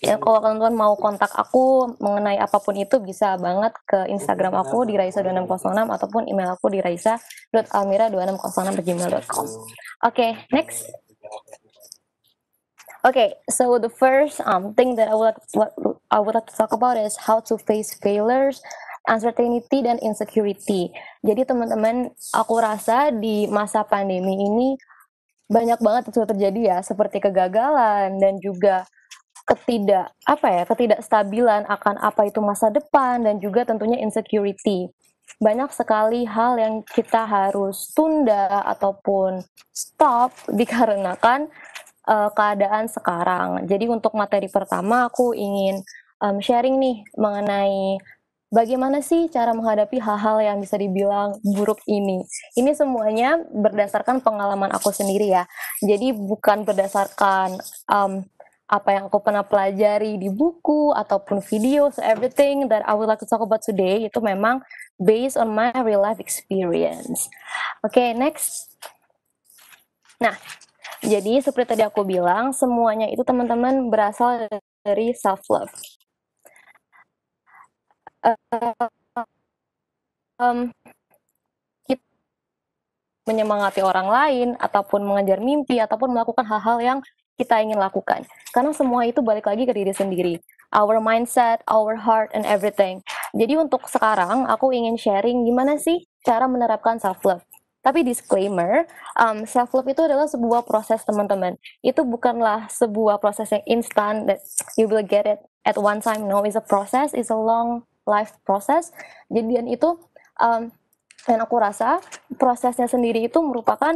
Ya, kalau teman-teman mau kontak aku mengenai apapun itu, bisa banget ke Instagram aku di raisa2606 ataupun email aku di raisa.almira2606@gmail.com. Oke, next. Okay, so the first thing that I would like to talk about is how to face failures, uncertainty, dan insecurity. Jadi teman-teman, aku rasa di masa pandemi ini banyak banget itu terjadi ya, seperti kegagalan dan juga ketidakstabilan akan apa itu masa depan dan juga tentunya insecurity. Banyak sekali hal yang kita harus tunda ataupun stop dikarenakan keadaan sekarang. Jadi untuk materi pertama aku ingin sharing nih mengenai bagaimana sih cara menghadapi hal-hal yang bisa dibilang buruk ini. Ini semuanya berdasarkan pengalaman aku sendiri ya. Jadi bukan berdasarkan apa yang aku pernah pelajari di buku ataupun video. So everything that I would like to talk about today itu memang based on my real life experience. Oke, next. Nah, jadi seperti tadi aku bilang, semuanya itu teman-teman berasal dari self-love. Kita menyemangati orang lain, ataupun mengejar mimpi, ataupun melakukan hal-hal yang kita ingin lakukan. Karena semua itu balik lagi ke diri sendiri. Our mindset, our heart, and everything. Jadi untuk sekarang, aku ingin sharing gimana sih cara menerapkan self-love. Tapi disclaimer, self-love itu adalah sebuah proses teman-teman. Itu bukanlah sebuah proses yang instan that you will get it at one time. No, it's a process, it's a long life process. Jadian itu, dan aku rasa prosesnya sendiri itu merupakan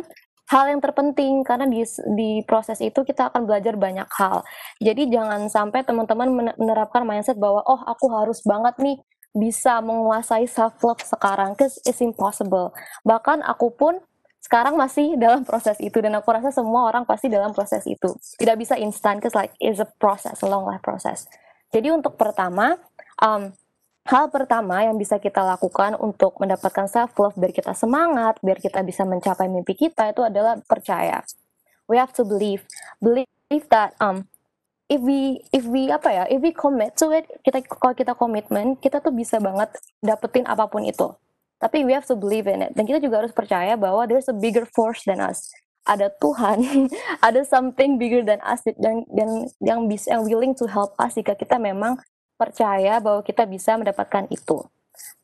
hal yang terpenting karena di proses itu kita akan belajar banyak hal. Jadi jangan sampai teman-teman menerapkan mindset bahwa oh aku harus banget nih bisa menguasai self-love sekarang, cause it's impossible. Bahkan aku pun sekarang masih dalam proses itu, dan aku rasa semua orang pasti dalam proses itu. Tidak bisa instan, cause like it's a process, a long life process. Jadi untuk pertama, hal pertama yang bisa kita lakukan untuk mendapatkan self-love, biar kita semangat, biar kita bisa mencapai mimpi kita, itu adalah percaya. We have to believe that if we commit to it, kalau kita komitmen, kita tuh bisa banget dapetin apapun itu. Tapi we have to believe in it. Dan kita juga harus percaya bahwa there's a bigger force than us. Ada Tuhan, ada something bigger than us, dan yang willing to help us jika kita memang percaya bahwa kita bisa mendapatkan itu.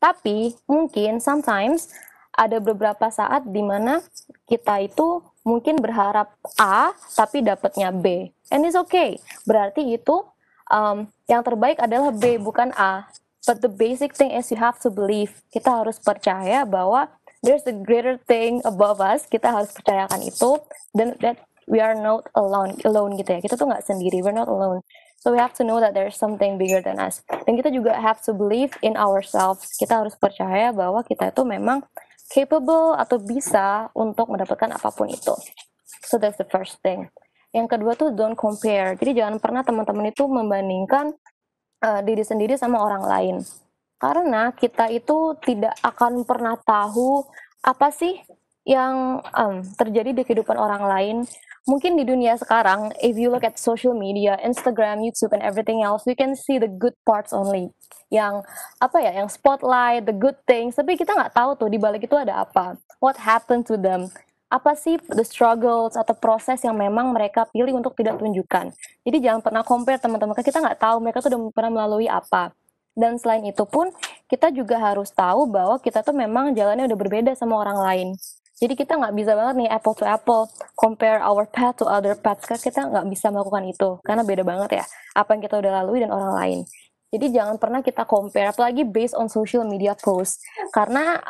Tapi mungkin sometimes ada beberapa saat di mana kita itu mungkin berharap A tapi dapatnya B, and it's okay. Berarti itu yang terbaik adalah B bukan A. But the basic thing is you have to believe. Kita harus percaya bahwa there's a greater thing above us. Kita harus percayakan itu, dan that we are not alone gitu ya. Kita tuh nggak sendiri, we're not alone. So we have to know that there's something bigger than us. Dan kita juga have to believe in ourselves. Kita harus percaya bahwa kita itu memang capable atau bisa untuk mendapatkan apapun itu. So that's the first thing. Yang kedua tuh don't compare. Jadi jangan pernah teman-teman itu membandingkan diri sendiri sama orang lain. Karena kita itu tidak akan pernah tahu apa sih yang terjadi di kehidupan orang lain. Mungkin di dunia sekarang, if you look at social media, Instagram, YouTube, and everything else, we can see the good parts only. Yang yang spotlight, the good things, tapi kita nggak tahu tuh di balik itu ada apa. What happened to them? Apa sih the struggles atau proses yang memang mereka pilih untuk tidak tunjukkan. Jadi jangan pernah compare teman-teman, kita nggak tahu mereka tuh udah pernah melalui apa. Dan selain itu pun, kita juga harus tahu bahwa kita tuh memang jalannya udah berbeda sama orang lain. Jadi kita nggak bisa banget nih apple to apple compare our pet to other pets, kan kita nggak bisa melakukan itu karena beda banget ya apa yang kita udah lalui dan orang lain. Jadi jangan pernah kita compare, apalagi based on social media post, karena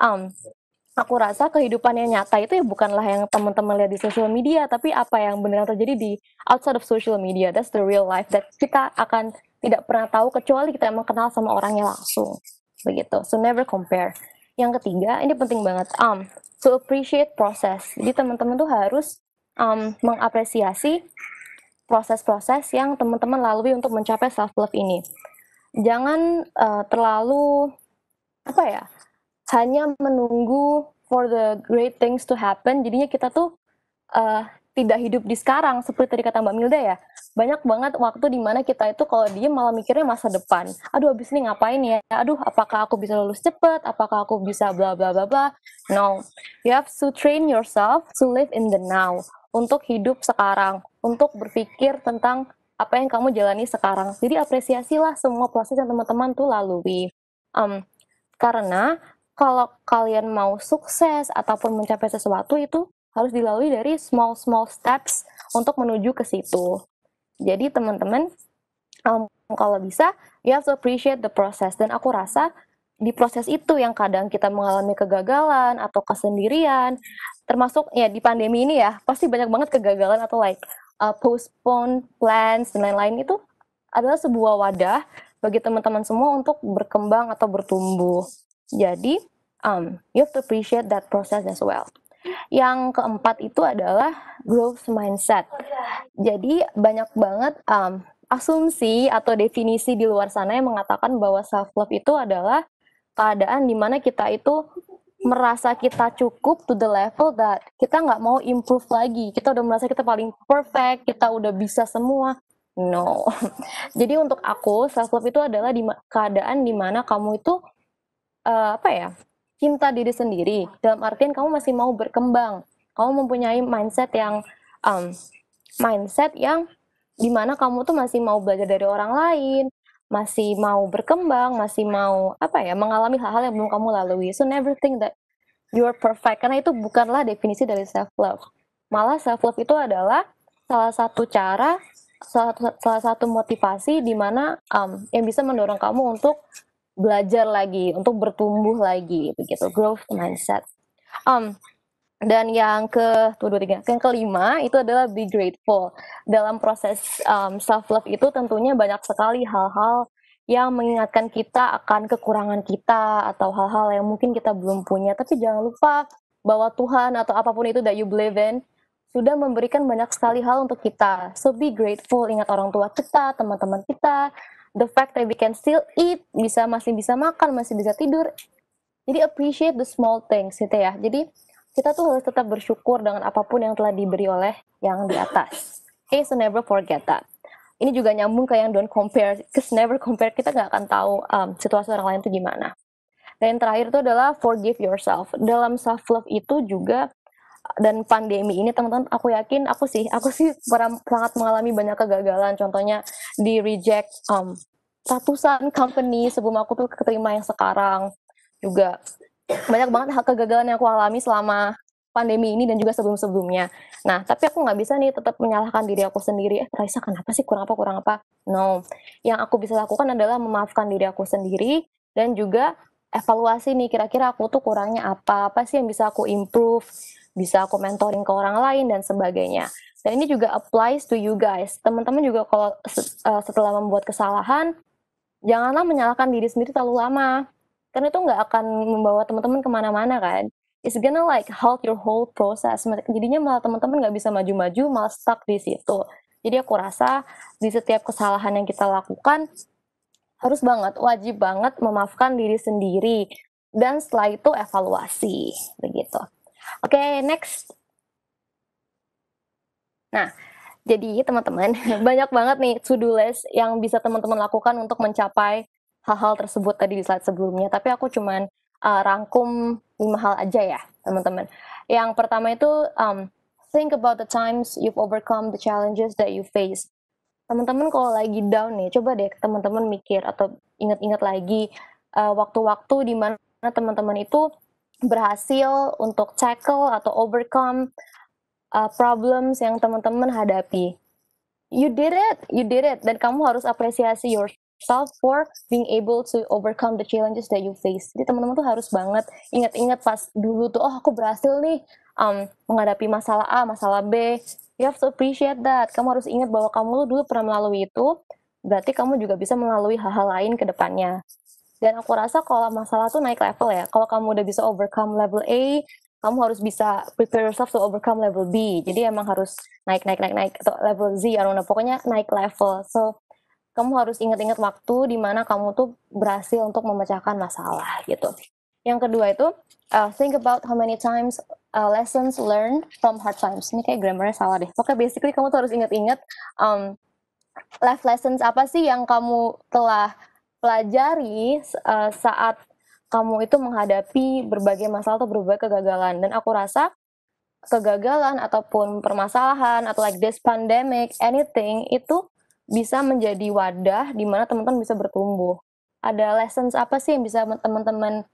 aku rasa kehidupan yang nyata itu ya bukanlah yang teman-teman lihat di social media, tapi apa yang benar terjadi di outside of social media. That's the real life that kita akan tidak pernah tahu kecuali kita emang kenal sama orangnya langsung. Begitu. So never compare. Yang ketiga, ini penting banget. To appreciate proses. Jadi teman-teman tuh harus mengapresiasi proses-proses yang teman-teman lalui untuk mencapai self love ini. Jangan terlalu apa ya? Hanya menunggu for the great things to happen, jadinya kita tuh tidak hidup di sekarang, seperti tadi kata Mbak Milda ya. Banyak banget waktu dimana kita itu kalau diem malah mikirnya masa depan. Aduh, abis ini ngapain ya? Aduh, apakah aku bisa lulus cepet? Apakah aku bisa bla bla bla bla? No, you have to train yourself to live in the now. Untuk hidup sekarang, untuk berpikir tentang apa yang kamu jalani sekarang. Jadi apresiasilah semua proses yang teman-teman tuh lalui. Karena kalau kalian mau sukses ataupun mencapai sesuatu itu harus dilalui dari small steps untuk menuju ke situ. Jadi teman-teman, kalau bisa, you have to appreciate the process. Dan aku rasa di proses itu yang kadang kita mengalami kegagalan atau kesendirian, termasuk ya di pandemi ini ya, pasti banyak banget kegagalan atau like postpone plans dan lain-lain, itu adalah sebuah wadah bagi teman-teman semua untuk berkembang atau bertumbuh. Jadi, you have to appreciate that process as well. Yang keempat itu adalah growth mindset. Jadi banyak banget asumsi atau definisi di luar sana yang mengatakan bahwa self love itu adalah keadaan dimana kita itu merasa kita cukup to the level that kita nggak mau improve lagi. Kita udah merasa kita paling perfect, kita udah bisa semua. No. Jadi untuk aku self love itu adalah keadaan dimana kamu itu cinta diri sendiri, dalam artian kamu masih mau berkembang, kamu mempunyai mindset yang dimana kamu tuh masih mau belajar dari orang lain, masih mau berkembang, masih mau mengalami hal-hal yang belum kamu lalui. So never think that you are perfect, karena itu bukanlah definisi dari self love. Malah self love itu adalah salah satu cara, salah satu motivasi di mana yang bisa mendorong kamu untuk belajar lagi, untuk bertumbuh lagi, begitu, growth mindset. Dan yang kelima itu adalah be grateful. Dalam proses self love itu tentunya banyak sekali hal-hal yang mengingatkan kita akan kekurangan kita atau hal-hal yang mungkin kita belum punya. Tapi jangan lupa bahwa Tuhan atau apapun itu that you believe in sudah memberikan banyak sekali hal untuk kita. So be grateful, ingat orang tua kita, teman-teman kita, the fact that we can still eat, masih bisa makan, masih bisa tidur. Jadi appreciate the small things gitu ya. Jadi kita tuh harus tetap bersyukur dengan apapun yang telah diberi oleh yang di atas. Okay, so never forget that. Ini juga nyambung ke yang don't compare, because never compare, kita nggak akan tahu situasi orang lain itu gimana. Dan yang terakhir itu adalah forgive yourself. Dalam self love itu juga, dan pandemi ini teman-teman, aku yakin aku sih sangat mengalami banyak kegagalan. Contohnya di reject ratusan company sebelum aku tuh keterima yang sekarang. Juga banyak banget hal kegagalan yang aku alami selama pandemi ini dan juga sebelum-sebelumnya. Nah, tapi aku nggak bisa nih tetap menyalahkan diri aku sendiri. Raisa kenapa sih, kurang apa? No, yang aku bisa lakukan adalah memaafkan diri aku sendiri dan juga evaluasi nih, kira-kira aku tuh kurangnya apa sih yang bisa aku improve, bisa aku mentoring ke orang lain dan sebagainya. Dan ini juga applies to you guys. Teman-teman juga kalau setelah membuat kesalahan, janganlah menyalahkan diri sendiri terlalu lama. Karena itu nggak akan membawa teman-teman kemana-mana kan. It's gonna like halt your whole process. Jadinya malah teman-teman nggak bisa maju-maju, malah stuck di situ. Jadi aku rasa di setiap kesalahan yang kita lakukan, wajib banget memaafkan diri sendiri. Dan setelah itu evaluasi, begitu. Oke, next. Nah, jadi teman-teman, banyak banget nih to-do list yang bisa teman-teman lakukan untuk mencapai hal-hal tersebut tadi di slide sebelumnya. Tapi aku cuman rangkum 5 hal aja ya, teman-teman. Yang pertama itu, think about the times you've overcome the challenges that you face. Teman-teman kalau lagi down nih, coba deh teman-teman mikir atau ingat-ingat lagi waktu-waktu di mana teman-teman itu berhasil untuk tackle atau overcome problems yang teman-teman hadapi. You did it, dan kamu harus apresiasi yourself for being able to overcome the challenges that you face. Jadi teman-teman tuh harus banget ingat-ingat pas dulu tuh, oh aku berhasil nih menghadapi masalah A, masalah B. You have to appreciate that. Kamu harus ingat bahwa kamu dulu pernah melalui itu, berarti kamu juga bisa melalui hal-hal lain ke depannya. Dan aku rasa kalau masalah tuh naik level ya. Kalau kamu udah bisa overcome level A, kamu harus bisa prepare yourself to overcome level B. Jadi emang harus naik atau level Z, I don't know, pokoknya naik level. So kamu harus ingat-ingat waktu di mana kamu tuh berhasil untuk memecahkan masalah gitu. Yang kedua itu think about how many times lessons learned from hard times. Ini kayak grammarnya salah deh. Pokoknya basically kamu tuh harus ingat-ingat life lessons apa sih yang kamu telah pelajari saat kamu itu menghadapi berbagai masalah atau berbagai kegagalan. Dan aku rasa kegagalan ataupun permasalahan atau like this pandemic, anything itu bisa menjadi wadah di mana teman-teman bisa bertumbuh. Ada lessons apa sih yang bisa teman-teman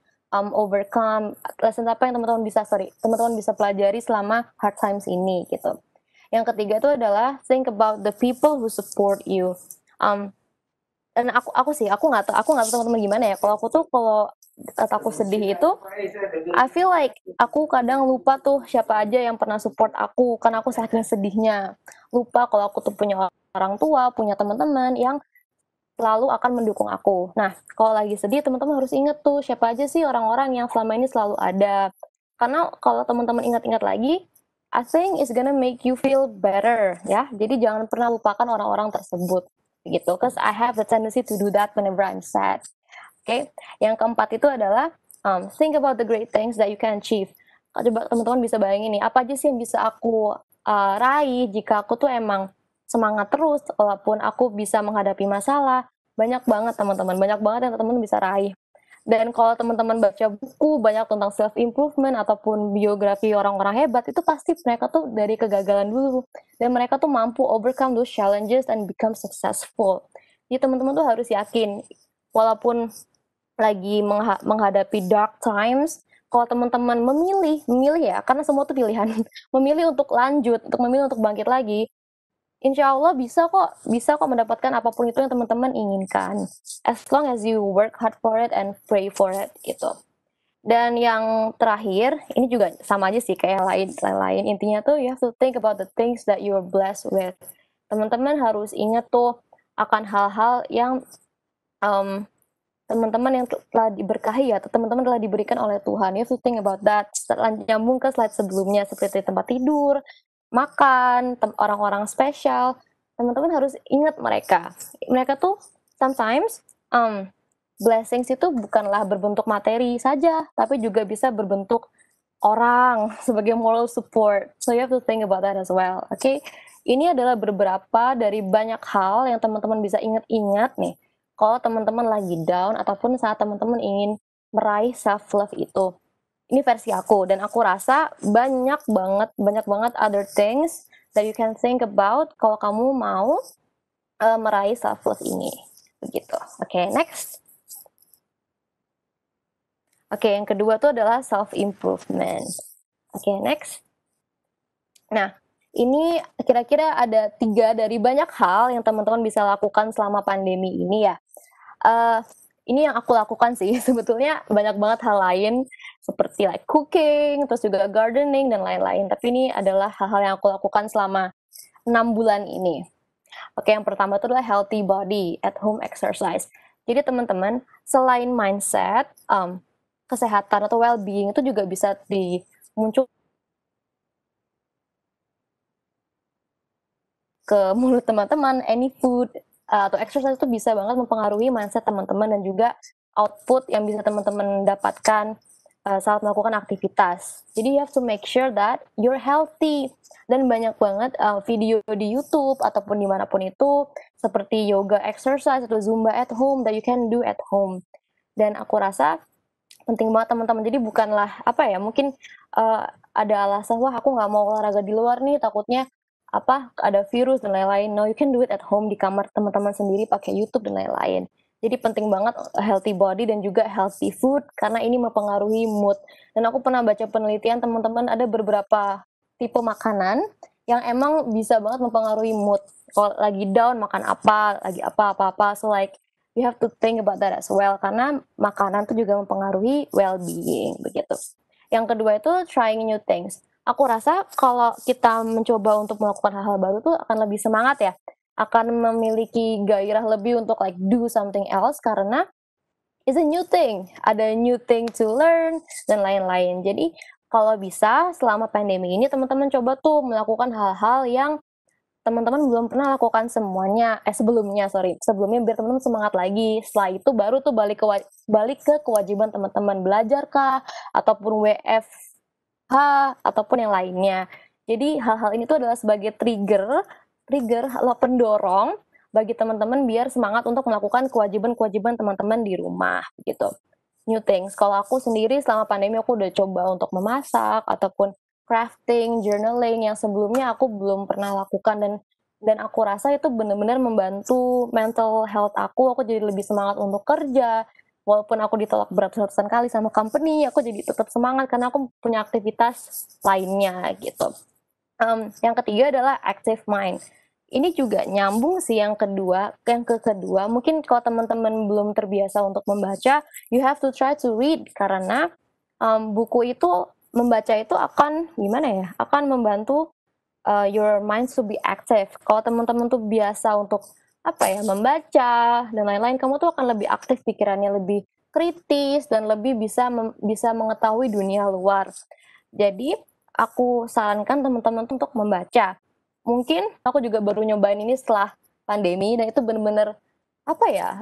overcome? Lessons apa yang teman-teman bisa pelajari selama hard times ini gitu. Yang ketiga itu adalah think about the people who support you. Dan aku nggak tahu teman-teman gimana ya. Kalau aku sedih itu, I feel like aku kadang lupa tuh siapa aja yang pernah support aku, karena aku saking sedihnya. Lupa kalau aku tuh punya orang tua, punya teman-teman yang selalu akan mendukung aku. Nah, kalau lagi sedih, teman-teman harus inget tuh siapa aja sih orang-orang yang selama ini selalu ada. Karena kalau teman-teman ingat-ingat lagi, I think it's gonna make you feel better, ya. Jadi jangan pernah lupakan orang-orang tersebut, gitu. Cause I have the tendency to do that whenever I'm sad. Oke, yang keempat itu adalah think about the great things that you can achieve. Coba teman-teman bisa bayangin nih, apa aja sih yang bisa aku raih jika aku tuh emang semangat terus, walaupun aku bisa menghadapi masalah. Banyak banget teman-teman, banyak banget yang teman-teman bisa raih. Dan kalau teman-teman baca buku banyak tentang self improvement ataupun biografi orang-orang hebat, itu pasti mereka tuh dari kegagalan dulu, dan mereka tuh mampu overcome those challenges and become successful. Jadi teman-teman tuh harus yakin, walaupun lagi menghadapi dark times, kalau teman-teman memilih ya, karena semua tuh pilihan, memilih untuk lanjut, memilih untuk bangkit lagi, insya Allah bisa kok mendapatkan apapun itu yang teman-teman inginkan, as long as you work hard for it and pray for it gitu. Dan yang terakhir, ini juga sama aja sih kayak lain, intinya tuh you have to think about the things that you're blessed with. Teman-teman harus ingat tuh akan hal-hal yang teman-teman yang telah diberkahi atau teman-teman telah diberikan oleh Tuhan. You have to think about that. Nyambung ke slide sebelumnya seperti tempat tidur, makan, orang-orang spesial. Teman-teman harus ingat mereka. Mereka tuh sometimes blessings itu bukanlah berbentuk materi saja, tapi juga bisa berbentuk orang sebagai moral support. So you have to think about that as well. Okay? Ini adalah beberapa dari banyak hal yang teman-teman bisa ingat-ingat nih kalau teman-teman lagi down ataupun saat teman-teman ingin meraih self love itu. Ini versi aku, dan aku rasa banyak banget other things that you can think about kalau kamu mau meraih self love ini. Begitu. Oke, next. Oke, yang kedua tuh adalah self improvement. Oke, next. Nah, ini kira-kira ada 3 dari banyak hal yang teman-teman bisa lakukan selama pandemi ini ya. Ini yang aku lakukan sih, sebetulnya banyak banget hal lain seperti like cooking, terus juga gardening dan lain-lain. Tapi ini adalah hal-hal yang aku lakukan selama 6 bulan ini. Oke, yang pertama itu adalah healthy body at home exercise. Jadi teman-teman, selain mindset, kesehatan atau well-being itu juga bisa dimuncul ke mulut teman-teman. Any food atau exercise itu bisa banget mempengaruhi mindset teman-teman dan juga output yang bisa teman-teman dapatkan saat melakukan aktivitas. Jadi you have to make sure that you're healthy. Dan banyak banget video di YouTube ataupun dimanapun itu seperti yoga exercise atau zumba at home that you can do at home. Dan aku rasa penting banget teman-teman. Jadi bukanlah mungkin ada alasan, wah aku nggak mau olahraga di luar nih, takutnya ada virus dan lain-lain. No, you can do it at home di kamar teman-teman sendiri pakai YouTube dan lain-lain. Jadi penting banget healthy body dan juga healthy food karena ini mempengaruhi mood. Dan aku pernah baca penelitian teman-teman ada beberapa tipe makanan yang emang bisa banget mempengaruhi mood. Kalau lagi down makan apa, lagi apa-apa. So like you have to think about that as well karena makanan tuh juga mempengaruhi well-being begitu. Yang kedua itu trying new things. Aku rasa kalau kita mencoba untuk melakukan hal-hal baru tuh akan lebih semangat ya, akan memiliki gairah lebih untuk like do something else karena it's a new thing, ada new thing to learn dan lain-lain. Jadi kalau bisa selama pandemi ini teman-teman coba tuh melakukan hal-hal yang teman-teman belum pernah lakukan sebelumnya biar teman-teman semangat lagi. Setelah itu baru tuh balik ke kewajiban teman-teman belajar kah ataupun WFH ataupun yang lainnya. Jadi hal-hal ini tuh adalah sebagai trigger pendorong bagi teman-teman biar semangat untuk melakukan kewajiban-kewajiban teman-teman di rumah gitu. New things. Kalau aku sendiri selama pandemi aku udah coba untuk memasak ataupun crafting, journaling yang sebelumnya aku belum pernah lakukan dan aku rasa itu benar-benar membantu mental health aku jadi lebih semangat untuk kerja. Walaupun aku ditolak beratusan kali sama company, aku jadi tetap semangat karena aku punya aktivitas lainnya gitu. Yang ketiga adalah active mind. Ini juga nyambung sih yang kedua. Mungkin kalau teman-teman belum terbiasa untuk membaca, you have to try to read karena buku itu membaca itu akan gimana ya? Akan membantu your mind to be active. Kalau teman-teman tuh biasa untuk membaca dan lain-lain, kamu tuh akan lebih aktif pikirannya, lebih kritis dan lebih bisa mengetahui dunia luar. Jadi aku sarankan teman-teman untuk membaca. Mungkin aku juga baru nyobain ini setelah pandemi dan itu benar-benar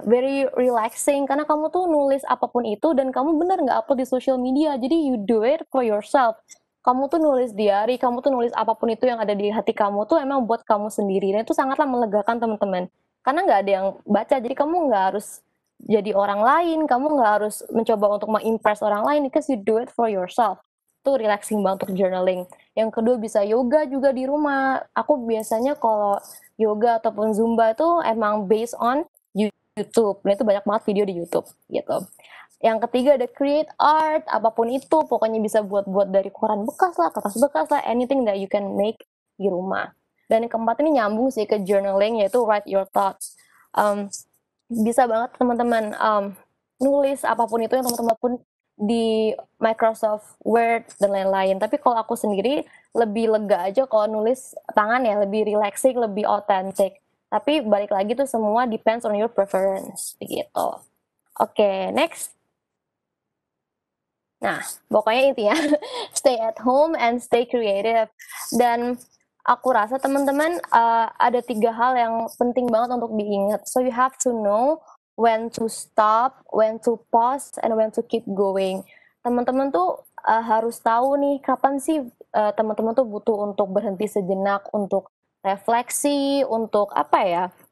very relaxing karena kamu tuh nulis apapun itu dan kamu bener nggak upload di social media, jadi you do it for yourself. Kamu tuh nulis diary, kamu tuh nulis apapun itu yang ada di hati kamu tuh emang buat kamu sendiri dan itu sangatlah melegakan teman-teman. Karena nggak ada yang baca, jadi kamu nggak harus jadi orang lain, kamu nggak harus mencoba untuk mengimpress orang lain because you do it for yourself. Itu relaxing banget untuk journaling. Yang kedua bisa yoga juga di rumah. Aku biasanya kalau yoga ataupun zumba itu emang based on YouTube. Nah itu banyak banget video di YouTube gitu. Yang ketiga ada create art, apapun itu, pokoknya bisa buat dari koran bekas lah, kertas bekas lah, anything that you can make di rumah. Dan yang keempat ini nyambung sih ke journaling, yaitu write your thoughts. Bisa banget teman-teman nulis apapun itu yang teman-teman pun di Microsoft Word dan lain-lain. Tapi kalau aku sendiri lebih lega aja kalau nulis tangan ya, lebih relaxing, lebih authentic. Tapi balik lagi tuh semua depends on your preference gitu. Oke, next. Nah, pokoknya intinya stay at home and stay creative. Dan aku rasa teman-teman ada 3 hal yang penting banget untuk diingat. So you have to know when to stop, when to pause, and when to keep going. Teman-teman tuh harus tahu nih kapan sih teman-teman tuh butuh untuk berhenti sejenak, untuk refleksi, untuk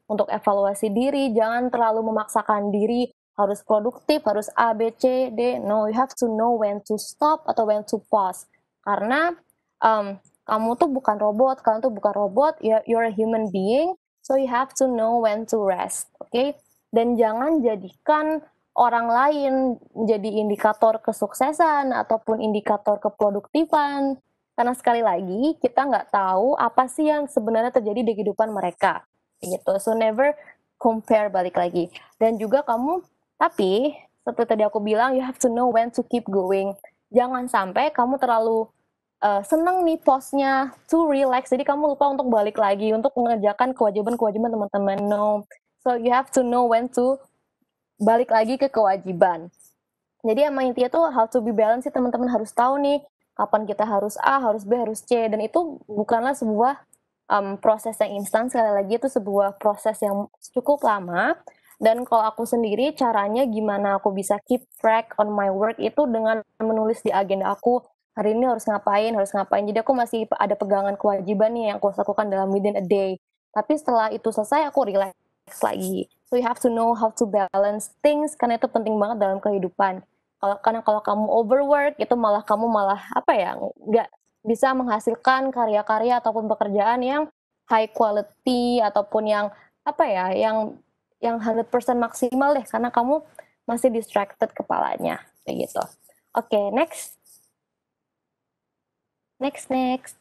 untuk evaluasi diri. Jangan terlalu memaksakan diri harus produktif, harus A, B, C, D. No, you have to know when to stop atau when to pause. Karena kamu tuh bukan robot, you're a human being, so you have to know when to rest, okay? Dan jangan jadikan orang lain menjadi indikator kesuksesan ataupun indikator keproduktifan. Karena sekali lagi, kita nggak tahu apa sih yang sebenarnya terjadi di kehidupan mereka. Gitu. So never compare balik lagi. Dan juga tapi seperti tadi aku bilang, you have to know when to keep going. Jangan sampai kamu terlalu seneng nih postnya, to relax. Jadi kamu lupa untuk balik lagi, untuk mengerjakan kewajiban-kewajiban teman-teman. No. So you have to know when to balik lagi ke kewajiban. Jadi emang intinya tuh how to be balance sih teman-teman harus tahu nih, kapan kita harus A, harus B, harus C. Dan itu bukanlah sebuah proses yang instan, sekali lagi itu sebuah proses yang cukup lama. Dan kalau aku sendiri, caranya gimana aku bisa keep track on my work itu dengan menulis di agenda aku, hari ini harus ngapain. Jadi aku masih ada pegangan kewajiban nih yang aku harus lakukan dalam within a day. Tapi setelah itu selesai, aku relax lagi. So you have to know how to balance things, karena itu penting banget dalam kehidupan. Karena kalau kamu overwork, itu kamu nggak bisa menghasilkan karya-karya ataupun pekerjaan yang high quality, ataupun yang yang 100% maksimal deh, karena kamu masih distracted kepalanya, kayak gitu. Oke, next. Next.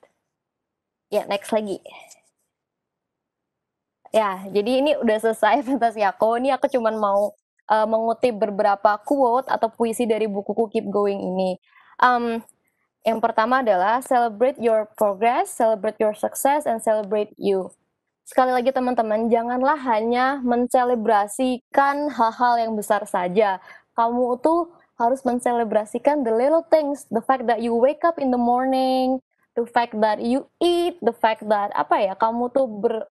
Ya, next lagi. Ya, jadi ini udah selesai presentasi aku. Ini aku cuman mau mengutip beberapa quote atau puisi dari bukuku Keep Going ini. Yang pertama adalah celebrate your progress, celebrate your success, and celebrate you. Sekali lagi teman-teman, janganlah hanya menselebrasikan hal-hal yang besar saja. Kamu tuh harus menselebrasikan the little things, the fact that you wake up in the morning, the fact that you eat, the fact that kamu tuh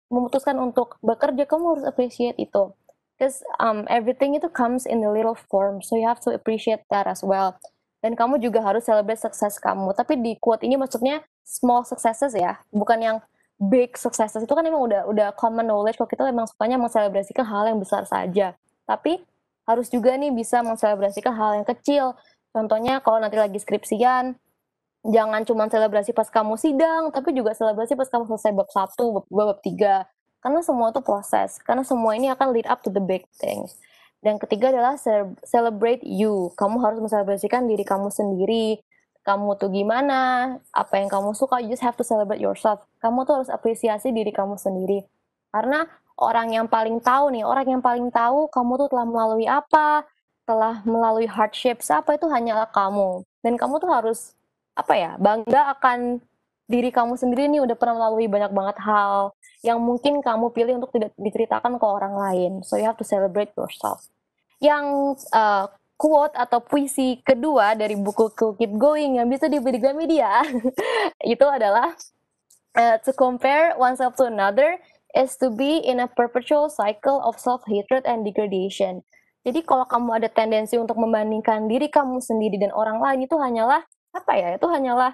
memutuskan untuk bekerja, kamu harus appreciate itu. Because everything itu comes in the little form, so you have to appreciate that as well. Dan kamu juga harus celebrate sukses kamu. Tapi di quote ini maksudnya small successes ya, bukan yang big successes. Itu kan emang udah common knowledge kalau kita emang sukanya menselebrasikan hal yang besar saja. Tapi harus juga nih bisa menselebrasikan hal yang kecil. Contohnya kalau nanti lagi skripsian, jangan cuma selebrasi pas kamu sidang, tapi juga selebrasi pas kamu selesai bab 1, bab 3. Karena semua itu proses, karena semua ini akan lead up to the big things. Dan ketiga adalah celebrate you. Kamu harus menselebrasikan diri kamu sendiri. Kamu tuh gimana, apa yang kamu suka, you just have to celebrate yourself. Kamu tuh harus apresiasi diri kamu sendiri. Karena orang yang paling tahu kamu tuh telah melalui apa, telah melalui hardships apa, itu hanyalah kamu. Dan kamu tuh harus bangga akan diri kamu sendiri nih, udah pernah melalui banyak banget hal yang mungkin kamu pilih untuk tidak diceritakan ke orang lain. So you have to celebrate yourself. Yang quote atau puisi kedua dari buku Keep Going yang bisa dibeli di Gramedia itu adalah to compare oneself to another is to be in a perpetual cycle of self-hatred and degradation. Jadi kalau kamu ada tendensi untuk membandingkan diri kamu sendiri dan orang lain, itu hanyalah itu hanyalah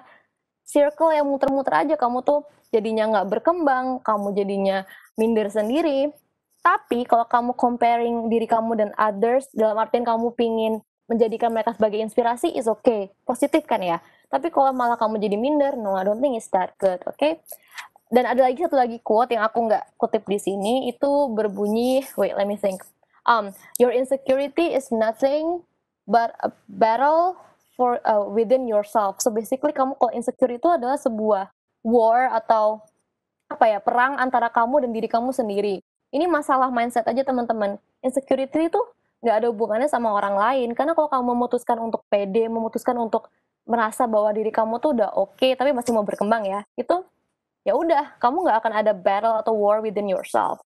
circle yang muter-muter aja. Kamu tuh jadinya nggak berkembang, kamu jadinya minder sendiri. Tapi kalau kamu comparing diri kamu dan others, dalam artian kamu pingin menjadikan mereka sebagai inspirasi, is okay, positif kan ya. Tapi kalau malah kamu jadi minder, no, I don't think it's that good, okay? Dan ada satu lagi quote yang aku nggak kutip di sini, itu berbunyi, wait, let me think. Your insecurity is nothing but a battle for within yourself. So basically kamu kalau insecure itu adalah sebuah war atau perang antara kamu dan diri kamu sendiri. Ini masalah mindset aja teman-teman. Insecurity itu nggak ada hubungannya sama orang lain. Karena kalau kamu memutuskan untuk pede, memutuskan untuk merasa bahwa diri kamu tuh udah oke, tapi masih mau berkembang ya, itu ya udah, kamu nggak akan ada battle atau war within yourself.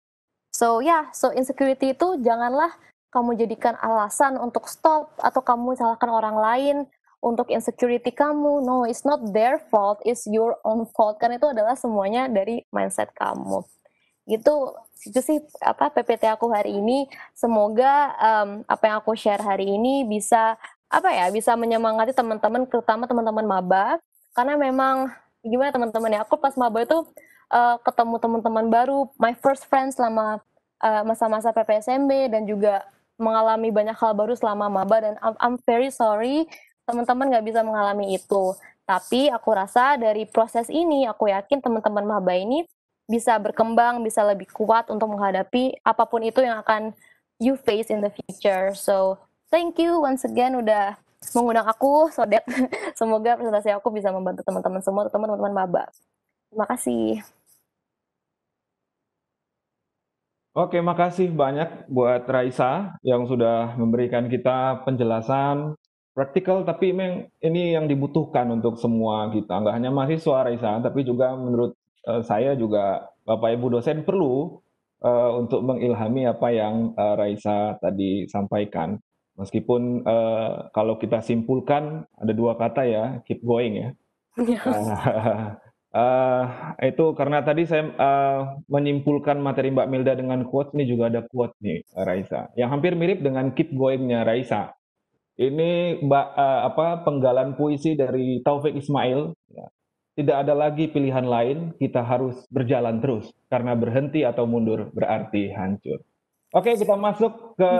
So insecurity itu janganlah kamu jadikan alasan untuk stop atau kamu salahkan orang lain untuk insecurity kamu. No, it's not their fault, it's your own fault. Karena itu adalah semuanya dari mindset kamu. Itu sih PPT aku hari ini. Semoga apa yang aku share hari ini bisa bisa menyemangati teman-teman, terutama teman-teman maba. Karena memang gimana teman-teman ya, aku pas maba itu ketemu teman-teman baru, my first friends selama masa-masa PPSMB, dan juga mengalami banyak hal baru selama maba. Dan I'm very sorry teman-teman nggak bisa mengalami itu. Tapi aku rasa dari proses ini, aku yakin teman-teman maba ini bisa berkembang, bisa lebih kuat untuk menghadapi apapun itu yang akan you face in the future. So, thank you once again udah mengundang aku, so that semoga presentasi aku bisa membantu teman-teman semua, teman-teman maba. Terima kasih. Oke, makasih banyak buat Raisa yang sudah memberikan kita penjelasan praktikal, tapi memang ini yang dibutuhkan untuk semua kita. Nggak hanya mahasiswa Raisa, tapi juga menurut saya juga Bapak Ibu dosen perlu untuk mengilhami apa yang Raisa tadi sampaikan. Meskipun kalau kita simpulkan ada dua kata ya, keep going ya. Itu karena tadi saya menyimpulkan materi Mbak Milda dengan quote, ini juga ada quote nih Raisa, yang hampir mirip dengan keep going-nya Raisa. Ini penggalan puisi dari Taufik Ismail. Ya. Tidak ada lagi pilihan lain, kita harus berjalan terus, karena berhenti atau mundur berarti hancur. Oke, kita masuk ke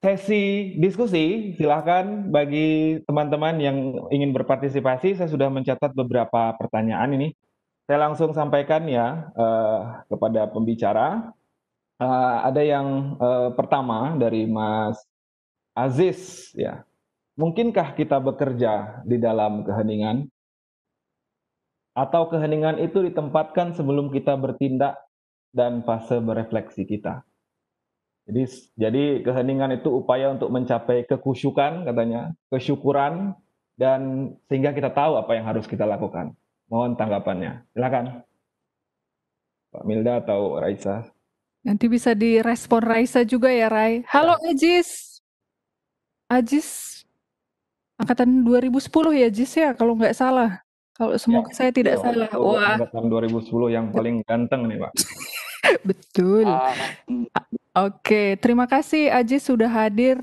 sesi diskusi. Silahkan bagi teman-teman yang ingin berpartisipasi, saya sudah mencatat beberapa pertanyaan ini. Saya langsung sampaikan ya kepada pembicara. Ada yang pertama dari Mas Aziz ya. Mungkinkah kita bekerja di dalam keheningan atau keheningan itu ditempatkan sebelum kita bertindak dan fase berefleksi kita? Jadi keheningan itu upaya untuk mencapai kekhusyukan katanya, kesyukuran dan sehingga kita tahu apa yang harus kita lakukan. Mohon tanggapannya. Silakan Pak Milda atau Raisa. Nanti bisa direspon Raisa juga ya, Rai. Halo Ya. Ajis. Ajis angkatan 2010 ya, Ajis ya, kalau nggak salah. Kalau Ya, semoga saya tidak betul. salah. Itu Wah, angkatan 2010 yang paling ganteng nih, Pak. betul. Oke, terima kasih Ajis sudah hadir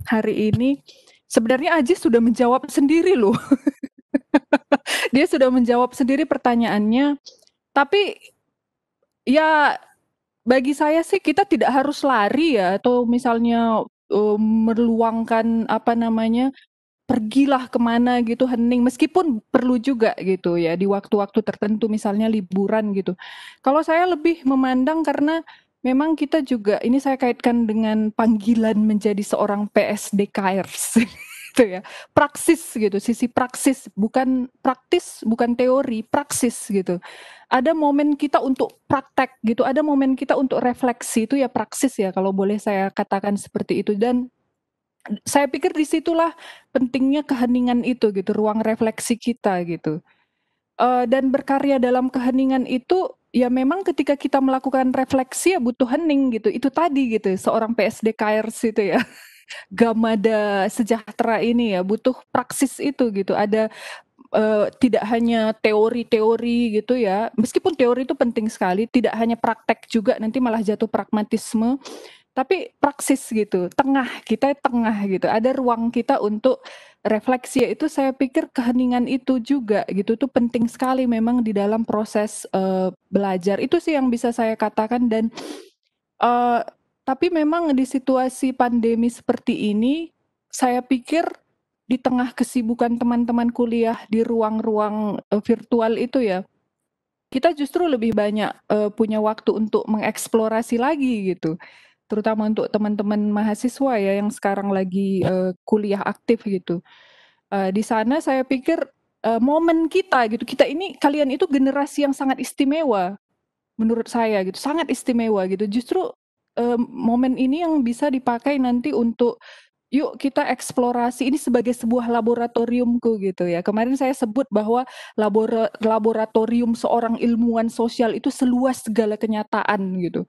hari ini. Sebenarnya Ajis sudah menjawab sendiri loh. Dia sudah menjawab sendiri pertanyaannya. Tapi ya bagi saya sih kita tidak harus lari ya atau misalnya meluangkan apa namanya pergilah kemana gitu hening meskipun perlu juga gitu ya di waktu-waktu tertentu misalnya liburan gitu. Kalau saya lebih memandang karena memang kita juga ini saya kaitkan dengan panggilan menjadi seorang PSDKers gitu ya. Praksis gitu, sisi praksis bukan praktis, bukan teori, praksis gitu. Ada momen kita untuk praktek gitu, ada momen kita untuk refleksi itu ya praksis ya kalau boleh saya katakan seperti itu dan saya pikir disitulah pentingnya keheningan itu gitu, ruang refleksi kita gitu. Dan berkarya dalam keheningan itu, ya memang ketika kita melakukan refleksi ya butuh hening gitu, itu tadi gitu, seorang PSDKers itu ya, Gamada Sejahtera ini ya, butuh praksis itu gitu, ada tidak hanya teori-teori gitu ya, meskipun teori itu penting sekali, tidak hanya praktek juga, nanti malah jatuh pragmatisme, tapi praksis gitu, kita tengah gitu, ada ruang kita untuk refleksi, yaitu saya pikir keheningan itu juga gitu tuh penting sekali memang di dalam proses belajar. Itu sih yang bisa saya katakan dan tapi memang di situasi pandemi seperti ini, saya pikir di tengah kesibukan teman-teman kuliah di ruang-ruang virtual itu ya, kita justru lebih banyak punya waktu untuk mengeksplorasi lagi gitu. Terutama untuk teman-teman mahasiswa ya yang sekarang lagi kuliah aktif gitu. Di sana saya pikir momen kita gitu, kita ini kalian itu generasi yang sangat istimewa menurut saya gitu, sangat istimewa gitu. Justru momen ini yang bisa dipakai nanti untuk yuk kita eksplorasi ini sebagai sebuah laboratoriumku gitu ya. Kemarin saya sebut bahwa laboratorium seorang ilmuwan sosial itu seluas segala kenyataan gitu.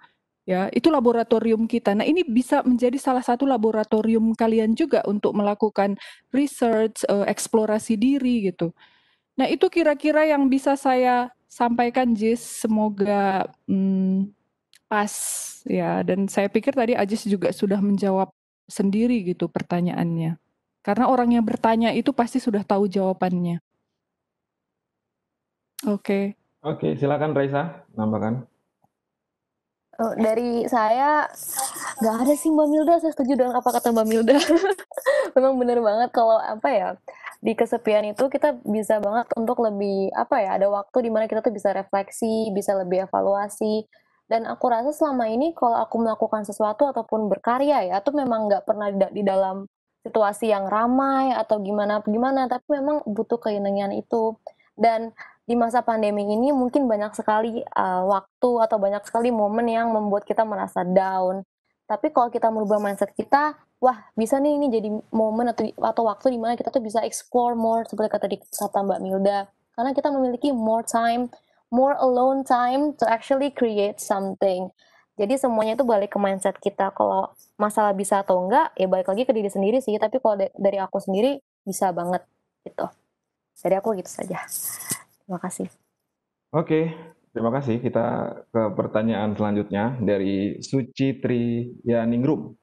Ya, itu laboratorium kita. Nah, ini bisa menjadi salah satu laboratorium kalian juga untuk melakukan research, eksplorasi diri gitu. Nah, itu kira-kira yang bisa saya sampaikan, Jis. Semoga pas ya. Dan saya pikir tadi Ajis juga sudah menjawab sendiri gitu pertanyaannya. Karena orang yang bertanya itu pasti sudah tahu jawabannya. Oke. Oke, silakan Raisa, nambahkan. Dari saya nggak ada sih Mbak Milda, saya setuju dengan apa kata Mbak Milda. Memang bener banget kalau apa ya, di kesepian itu kita bisa banget untuk lebih apa ya, ada waktu di mana kita tuh bisa refleksi, bisa lebih evaluasi. Dan aku rasa selama ini kalau aku melakukan sesuatu ataupun berkarya ya, tuh memang nggak pernah di dalam situasi yang ramai atau gimana gimana, tapi memang butuh keheningan itu. Dan di masa pandemi ini mungkin banyak sekali waktu atau banyak sekali momen yang membuat kita merasa down. Tapi kalau kita merubah mindset kita, wah bisa nih ini jadi momen atau waktu di mana kita tuh bisa explore more seperti kata Mbak Milda. Karena kita memiliki more time, more alone time to actually create something. Jadi semuanya itu balik ke mindset kita. Kalau masalah bisa atau enggak, ya balik lagi ke diri sendiri sih. Tapi kalau dari aku sendiri bisa banget gitu. Dari aku gitu saja. Terima kasih. Oke, terima kasih. Kita ke pertanyaan selanjutnya dari Suci Triyaningrum.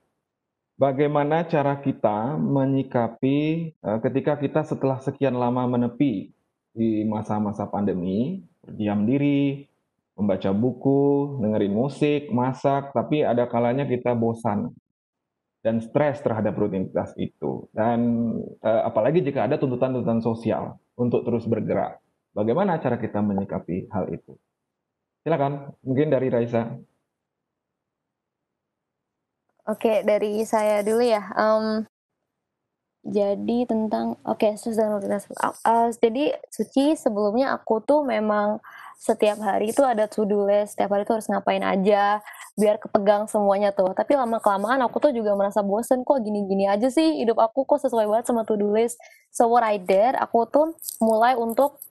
Bagaimana cara kita menyikapi ketika kita setelah sekian lama menepi di masa-masa pandemi, berdiam diri, membaca buku, dengerin musik, masak, tapi ada kalanya kita bosan dan stres terhadap rutinitas itu. Dan apalagi jika ada tuntutan-tuntutan sosial untuk terus bergerak. Bagaimana cara kita menyikapi hal itu? Silakan, mungkin dari Raisa. Oke, dari saya dulu ya. Jadi tentang susun rutinitas. Jadi Suci, sebelumnya aku tuh memang setiap hari itu ada to do list, setiap hari tuh harus ngapain aja, biar kepegang semuanya tuh. Tapi lama-kelamaan aku tuh juga merasa bosen, kok gini-gini aja sih hidup aku, kok sesuai banget sama to do list. So what I did, aku tuh mulai untuk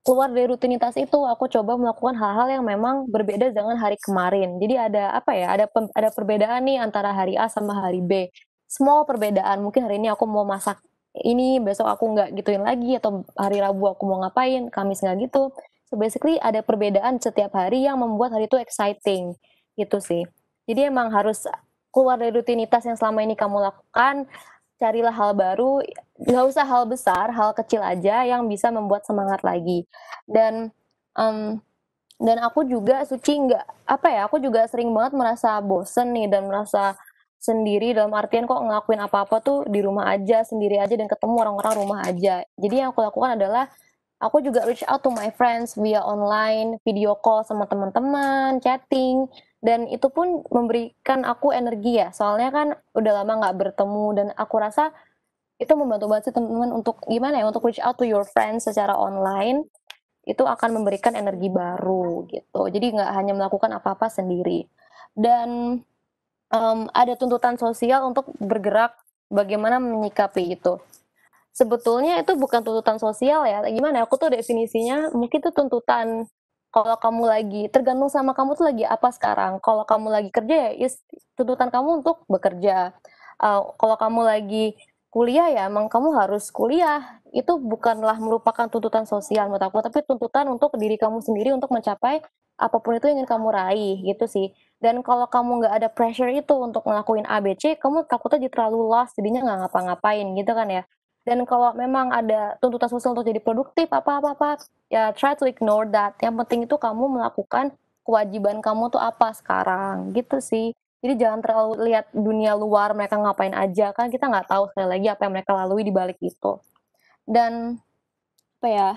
keluar dari rutinitas itu, aku coba melakukan hal-hal yang memang berbeda dengan hari kemarin. Jadi ada apa ya, ada perbedaan nih antara hari A sama hari B. Small perbedaan, mungkin hari ini aku mau masak ini, besok aku nggak gituin lagi, atau hari Rabu aku mau ngapain, Kamis nggak gitu. So basically ada perbedaan setiap hari yang membuat hari itu exciting, gitu sih. Jadi emang harus keluar dari rutinitas yang selama ini kamu lakukan, carilah hal baru, nggak usah hal besar, hal kecil aja yang bisa membuat semangat lagi. Dan, mmm, dan aku juga Suci nggak apa ya, aku juga sering banget merasa bosen nih dan merasa sendiri dalam artian kok ngelakuin apa-apa tuh di rumah aja, sendiri aja dan ketemu orang-orang rumah aja. Jadi yang aku lakukan adalah aku juga reach out to my friends via online, video call sama teman-teman, chatting, dan itu pun memberikan aku energi ya, soalnya kan udah lama nggak bertemu dan aku rasa itu membantu banget sih teman-teman untuk gimana ya, untuk reach out to your friends secara online, itu akan memberikan energi baru gitu. Jadi nggak hanya melakukan apa-apa sendiri. Dan, ada tuntutan sosial untuk bergerak bagaimana menyikapi itu. Sebetulnya itu bukan tuntutan sosial ya, gimana ya, aku tuh definisinya mungkin tuh tuntutan kalau kamu lagi tergantung sama kamu tuh lagi apa sekarang. Kalau kamu lagi kerja ya tuntutan kamu untuk bekerja, kalau kamu lagi kuliah ya emang kamu harus kuliah. Itu bukanlah merupakan tuntutan sosial menurut aku, tapi tuntutan untuk diri kamu sendiri untuk mencapai apapun itu yang ingin kamu raih, gitu sih. Dan kalau kamu nggak ada pressure itu untuk ngelakuin A, B, C, kamu takutnya jadi terlalu lost, jadinya nggak ngapa-ngapain gitu kan ya. Dan kalau memang ada tuntutan sosial untuk jadi produktif, apa, ya try to ignore that. Yang penting itu kamu melakukan kewajiban kamu tuh apa sekarang, gitu sih. Jadi jangan terlalu lihat dunia luar mereka ngapain aja, kan kita nggak tahu sekali lagi apa yang mereka lalui di balik itu. Dan apa ya,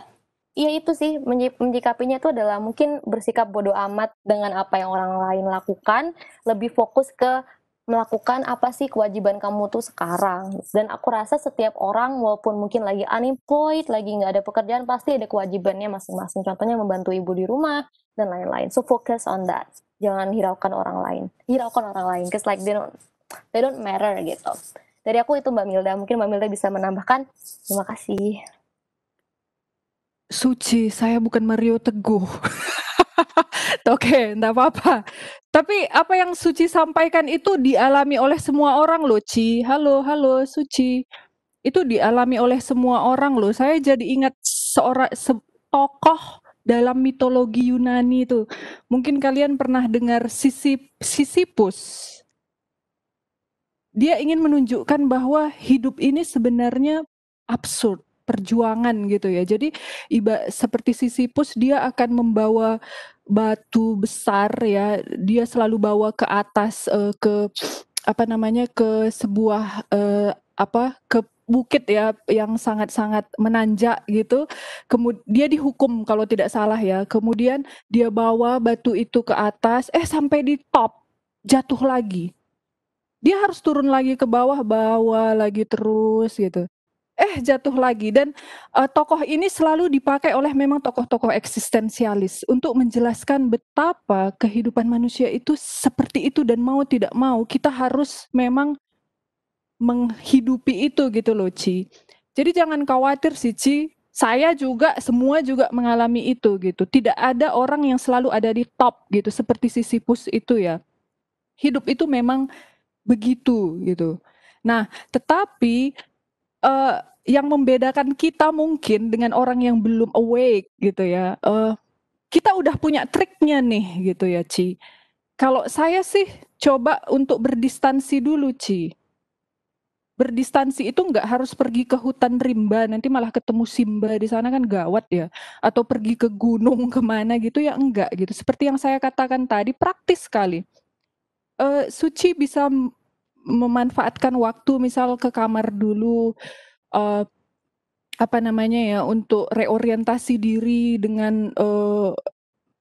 iya itu sih menyikapinya itu adalah mungkin bersikap bodoh amat dengan apa yang orang lain lakukan, lebih fokus ke melakukan apa sih kewajiban kamu tuh sekarang. Dan aku rasa setiap orang walaupun mungkin lagi unemployed, lagi nggak ada pekerjaan, pasti ada kewajibannya masing-masing. Contohnya membantu ibu di rumah dan lain-lain. So focus on that. Jangan hiraukan orang lain. Hiraukan orang lain, cause like they don't matter gitu. Dari aku itu Mbak Milda. Mungkin Mbak Milda bisa menambahkan. Terima kasih. Suci, saya bukan Mario Teguh. Oke, enggak apa-apa. Tapi apa yang Suci sampaikan itu dialami oleh semua orang loh, Ci. Halo, halo, Suci. Itu dialami oleh semua orang loh. Saya jadi ingat tokoh dalam mitologi Yunani itu. Mungkin kalian pernah dengar Sisyphus. Dia ingin menunjukkan bahwa hidup ini sebenarnya absurd, perjuangan gitu ya. Jadi seperti Sisyphus, dia akan membawa batu besar ya, dia selalu bawa ke atas ke sebuah ke bukit ya yang sangat-sangat menanjak gitu. Kemudian dia dihukum kalau tidak salah ya. Kemudian dia bawa batu itu ke atas, sampai di top jatuh lagi. Dia harus turun lagi ke bawah, bawa lagi terus gitu. Jatuh lagi dan tokoh ini selalu dipakai oleh memang tokoh-tokoh eksistensialis untuk menjelaskan betapa kehidupan manusia itu seperti itu dan mau tidak mau kita harus memang menghidupi itu gitu loh, Ci. Jadi jangan khawatir sih, Ci. Saya juga, semua juga mengalami itu gitu. Tidak ada orang yang selalu ada di top gitu seperti Sisyphus itu ya. Hidup itu memang begitu gitu. Nah, tetapi yang membedakan kita mungkin dengan orang yang belum awake gitu ya. Kita udah punya triknya nih gitu ya, Ci. Kalau saya sih coba untuk berdistansi dulu, Ci. Berdistansi itu nggak harus pergi ke hutan rimba, nanti malah ketemu Simba di sana kan gawat ya. Atau pergi ke gunung kemana gitu ya enggak gitu. Seperti yang saya katakan tadi, praktis sekali. Suci bisa memanfaatkan waktu misal ke kamar dulu untuk reorientasi diri dengan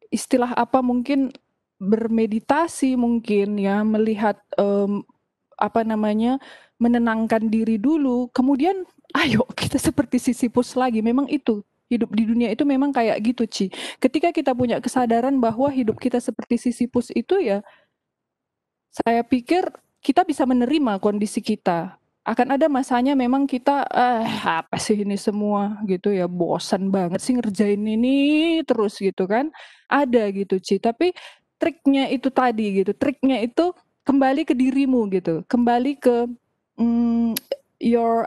istilah apa mungkin bermeditasi mungkin ya, melihat menenangkan diri dulu, kemudian ayo kita seperti Sisyphus lagi. Memang itu hidup di dunia itu memang kayak gitu, Ci. Ketika kita punya kesadaran bahwa hidup kita seperti Sisyphus itu, ya saya pikir kita bisa menerima kondisi kita. Akan ada masanya memang kita apa sih ini semua gitu ya, bosan banget sih ngerjain ini terus gitu kan. Ada gitu, Ci. Tapi triknya itu tadi gitu. Triknya itu kembali ke dirimu gitu. Kembali ke your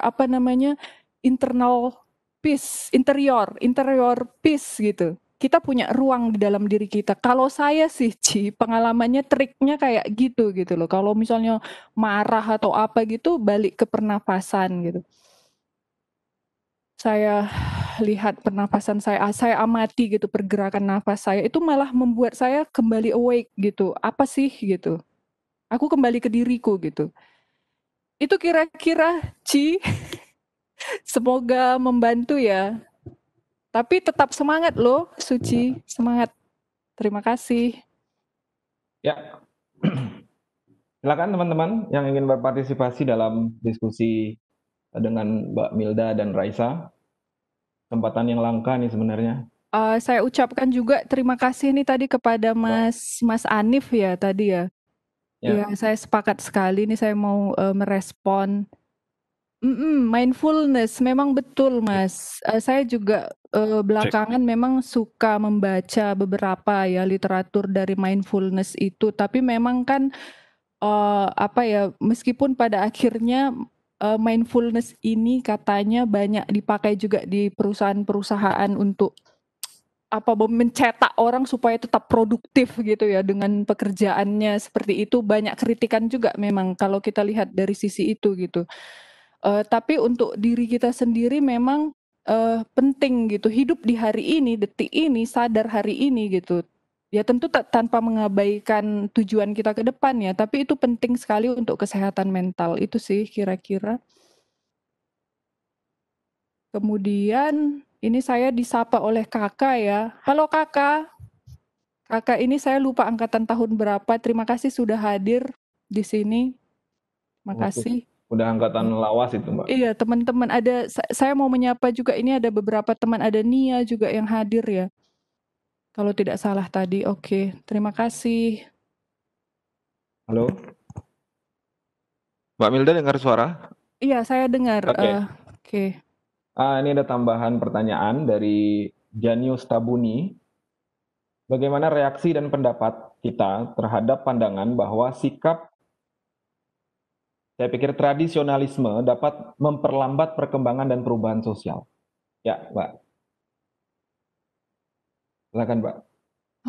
internal peace, interior peace gitu. Kita punya ruang di dalam diri kita. Kalau saya sih, Ci, pengalamannya triknya kayak gitu loh. Kalau misalnya marah atau apa gitu, balik ke pernafasan gitu. Saya lihat pernafasan saya amati gitu pergerakan nafas saya, itu malah membuat saya kembali awake gitu. Apa sih gitu? Aku kembali ke diriku gitu. Itu kira-kira, Ci, semoga membantu ya. Tapi tetap semangat loh, Suci. Semangat. Terima kasih. Ya, silakan teman-teman yang ingin berpartisipasi dalam diskusi dengan Mbak Milda dan Raisa. Kesempatan yang langka nih sebenarnya. Saya ucapkan juga terima kasih nih tadi kepada Mas Anif ya tadi ya. Iya, saya sepakat sekali nih, saya mau merespon. Mindfulness memang betul, Mas. Saya juga belakangan memang suka membaca beberapa ya literatur dari mindfulness itu, tapi memang kan meskipun pada akhirnya mindfulness ini katanya banyak dipakai juga di perusahaan-perusahaan untuk mencetak orang supaya tetap produktif gitu ya dengan pekerjaannya seperti itu, banyak kritikan juga memang kalau kita lihat dari sisi itu gitu. Tapi untuk diri kita sendiri memang penting gitu, hidup di hari ini, detik ini, sadar hari ini gitu. Ya tentu tanpa mengabaikan tujuan kita ke depan ya, tapi itu penting sekali untuk kesehatan mental, itu sih kira-kira. Kemudian ini saya disapa oleh kakak ya. Halo kakak. Kakak ini saya lupa angkatan tahun berapa, terima kasih sudah hadir di sini. Terima kasih. Udah angkatan lawas itu, Mbak. Iya, teman-teman ada, saya mau menyapa juga, ini ada beberapa teman, ada Nia juga yang hadir ya. Kalau tidak salah tadi, oke. Terima kasih. Halo. Mbak Milda dengar suara? Iya, saya dengar. Oke. Ini ada tambahan pertanyaan dari Janius Tabuni. Bagaimana reaksi dan pendapat kita terhadap pandangan bahwa sikap, saya pikir tradisionalisme dapat memperlambat perkembangan dan perubahan sosial? Ya, Mbak. Silakan, Mbak.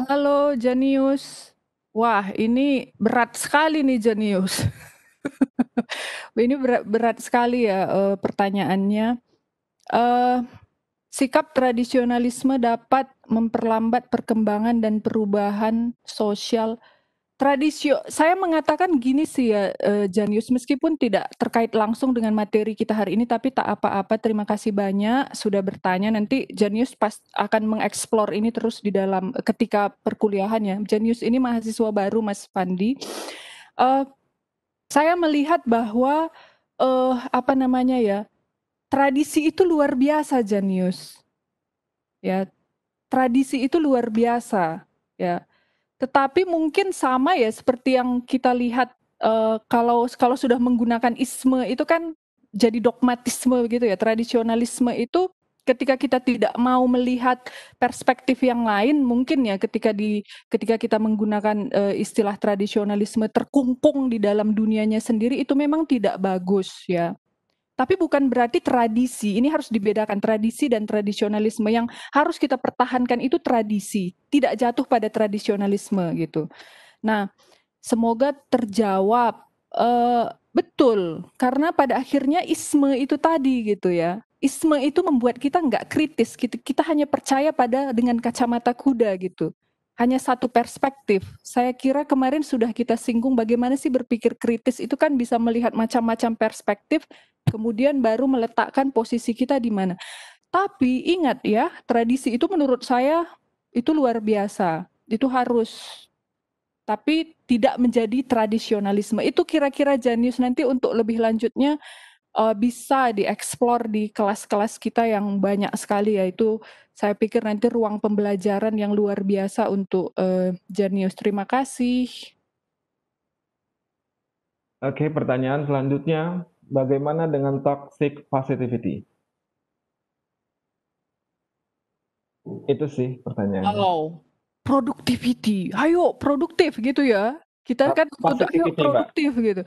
Halo Janius. Wah, ini berat sekali nih Janius. Ini berat sekali ya pertanyaannya. Sikap tradisionalisme dapat memperlambat perkembangan dan perubahan sosial. Saya mengatakan gini sih ya, Janius, meskipun tidak terkait langsung dengan materi kita hari ini, tapi tak apa-apa, terima kasih banyak sudah bertanya. Nanti Janius akan mengeksplor ini terus di dalam ketika perkuliahannya. Janius ini mahasiswa baru, Mas Pandi. Saya melihat bahwa tradisi itu luar biasa, Janius. Ya, tradisi itu luar biasa, ya. Tetapi mungkin sama ya seperti yang kita lihat kalau sudah menggunakan isme itu kan jadi dogmatisme gitu ya. Tradisionalisme itu ketika kita tidak mau melihat perspektif yang lain, mungkin ya ketika kita menggunakan istilah tradisionalisme terkungkung di dalam dunianya sendiri, itu memang tidak bagus ya. Tapi bukan berarti tradisi, ini harus dibedakan tradisi dan tradisionalisme. Yang harus kita pertahankan itu tradisi, tidak jatuh pada tradisionalisme gitu. Nah, semoga terjawab. Betul, karena pada akhirnya isme itu tadi gitu ya. Isme itu membuat kita nggak kritis, kita hanya percaya dengan kacamata kuda gitu. Hanya satu perspektif. Saya kira kemarin sudah kita singgung bagaimana sih berpikir kritis itu kan bisa melihat macam-macam perspektif, kemudian baru meletakkan posisi kita di mana. Tapi ingat ya, tradisi itu menurut saya itu luar biasa. Itu harus tapi tidak menjadi tradisionalisme. Itu kira-kira Janius nanti untuk lebih lanjutnya bisa dieksplor di kelas-kelas kita yang banyak sekali, yaitu saya pikir nanti ruang pembelajaran yang luar biasa untuk Janius. Terima kasih. Oke, pertanyaan selanjutnya, bagaimana dengan toxic positivity? Itu sih pertanyaannya. Wow, productivity, ayo produktif gitu ya. Kita kan untuk ayo Positivity, Mbak. produktif gitu.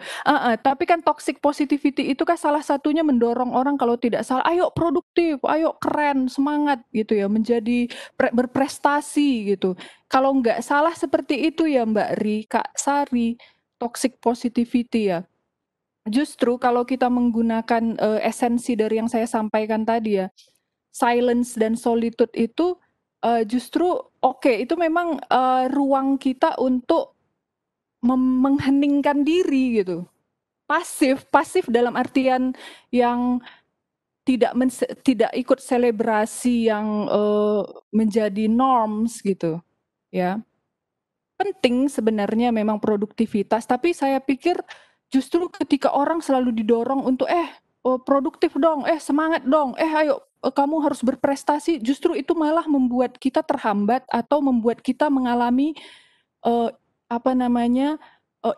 Tapi kan toxic positivity itu kan salah satunya mendorong orang kalau tidak salah, ayo produktif, ayo keren, semangat gitu ya, menjadi berprestasi gitu. Kalau nggak salah seperti itu ya Mbak Ri, Kak Sari, toxic positivity ya. Justru kalau kita menggunakan esensi dari yang saya sampaikan tadi ya, silence dan solitude itu justru itu memang ruang kita untuk mengheningkan diri gitu. Pasif dalam artian yang tidak ikut selebrasi yang menjadi norms gitu, ya. Penting sebenarnya memang produktivitas, tapi saya pikir justru ketika orang selalu didorong untuk produktif dong, semangat dong, ayo kamu harus berprestasi, justru itu malah membuat kita terhambat atau membuat kita mengalami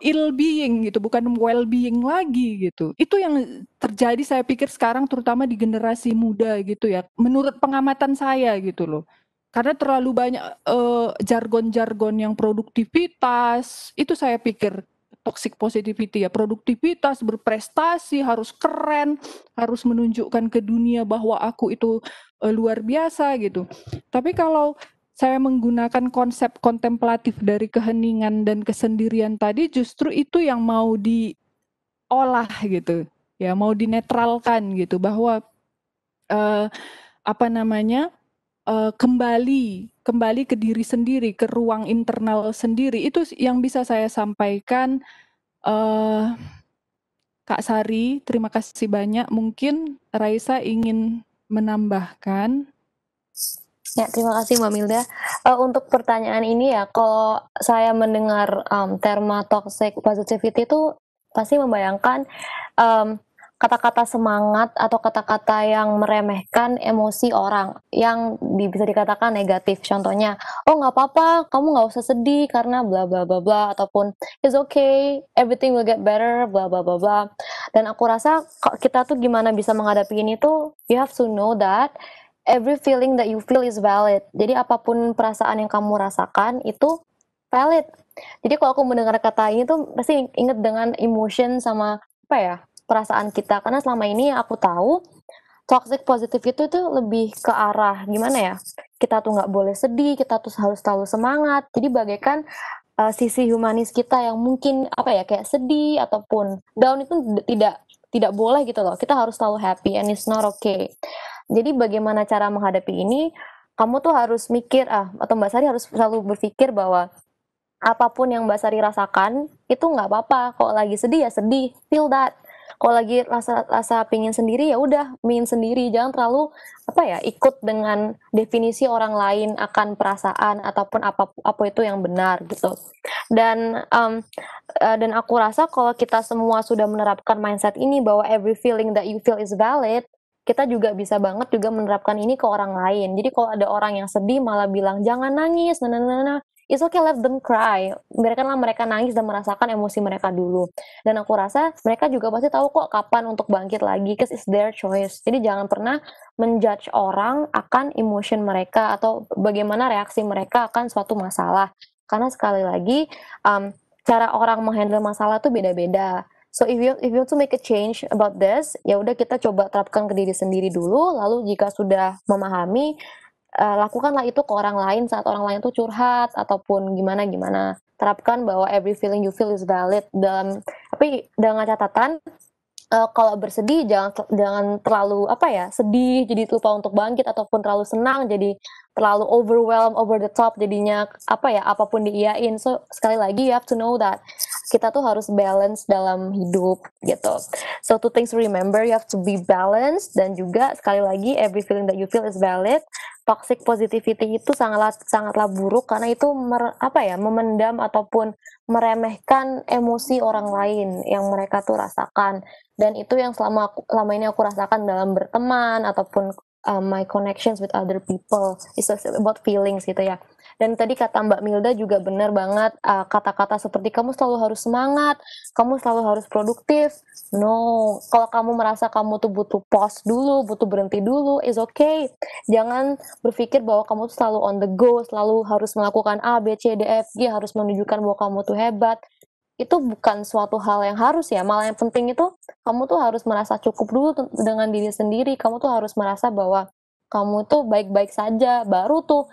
ill being gitu, bukan well being lagi gitu. Itu yang terjadi saya pikir sekarang terutama di generasi muda gitu ya. Menurut pengamatan saya gitu loh. Karena terlalu banyak jargon-jargon yang produktivitas, itu saya pikir toxic positivity ya, produktivitas, berprestasi, harus keren, harus menunjukkan ke dunia bahwa aku itu luar biasa gitu. Tapi kalau saya menggunakan konsep kontemplatif dari keheningan dan kesendirian tadi, justru itu yang mau diolah gitu, ya, mau dinetralkan gitu, bahwa kembali ke diri sendiri, ke ruang internal sendiri. Itu yang bisa saya sampaikan. Kak Sari, terima kasih banyak. Mungkin Raisa ingin menambahkan. Ya, terima kasih Mbak Milda. Untuk pertanyaan ini ya, kalau saya mendengar terma toxic positivity itu pasti membayangkan kata-kata semangat atau kata-kata yang meremehkan emosi orang yang bisa dikatakan negatif. Contohnya, oh nggak apa-apa, kamu nggak usah sedih karena bla bla bla bla, ataupun it's okay, everything will get better, bla bla bla bla. Dan aku rasa kita tuh gimana bisa menghadapi ini tuh, you have to know that every feeling that you feel is valid. Jadi apapun perasaan yang kamu rasakan itu valid. Jadi kalau aku mendengar kata ini tuh pasti inget dengan emotion sama perasaan kita. Karena selama ini aku tahu toxic positive itu tuh lebih ke arah gimana ya? Kita tuh nggak boleh sedih, kita tuh harus selalu semangat. Jadi bagaikan sisi humanis kita yang mungkin kayak sedih ataupun down itu tidak boleh gitu loh. Kita harus selalu happy and it's not okay. Jadi bagaimana cara menghadapi ini? Kamu tuh harus mikir atau Mbak Sari harus selalu berpikir bahwa apapun yang Mbak Sari rasakan itu nggak apa-apa. Kalau lagi sedih ya sedih, feel that. Kalau lagi rasa pingin sendiri ya udah pingin sendiri. Jangan terlalu ikut dengan definisi orang lain akan perasaan ataupun apa itu yang benar gitu. Dan aku rasa kalau kita semua sudah menerapkan mindset ini bahwa every feeling that you feel is valid, kita juga bisa banget juga menerapkan ini ke orang lain. Jadi kalau ada orang yang sedih malah bilang jangan nangis, it's okay, let them cry. Biarkanlah mereka nangis dan merasakan emosi mereka dulu. Dan aku rasa mereka juga pasti tahu kok kapan untuk bangkit lagi, because it's their choice. Jadi jangan pernah menjudge orang akan emotion mereka atau bagaimana reaksi mereka akan suatu masalah. Karena sekali lagi cara orang menghandle masalah tuh beda-beda. So if you want to make a change about this, ya udah kita coba terapkan ke diri sendiri dulu. Lalu jika sudah memahami, lakukanlah itu ke orang lain saat orang lain tuh curhat ataupun gimana. Terapkan bahwa every feeling you feel is valid, tapi dengan catatan kalau bersedih jangan terlalu sedih jadi lupa untuk bangkit, ataupun terlalu senang jadi terlalu overwhelmed, over the top, jadinya apa ya, apapun diiyain. So sekali lagi you have to know that kita tuh harus balance dalam hidup gitu. So two things to remember, you have to be balanced, dan juga sekali lagi every feeling that you feel is valid. Toxic positivity itu sangatlah buruk karena itu memendam ataupun meremehkan emosi orang lain yang mereka tuh rasakan. Dan itu yang selama ini aku rasakan dalam berteman ataupun my connections with other people. It's about feelings gitu ya. Dan tadi kata Mbak Milda juga benar banget, kata-kata seperti kamu selalu harus semangat, kamu selalu harus produktif. No, kalau kamu merasa kamu tuh butuh pause dulu, butuh berhenti dulu, is okay. Jangan berpikir bahwa kamu tuh selalu on the go, selalu harus melakukan A, B, C, D, F, G, harus menunjukkan bahwa kamu tuh hebat. Itu bukan suatu hal yang harus ya, malah yang penting itu kamu tuh harus merasa cukup dulu dengan diri sendiri. Kamu tuh harus merasa bahwa kamu tuh baik-baik saja, baru tuh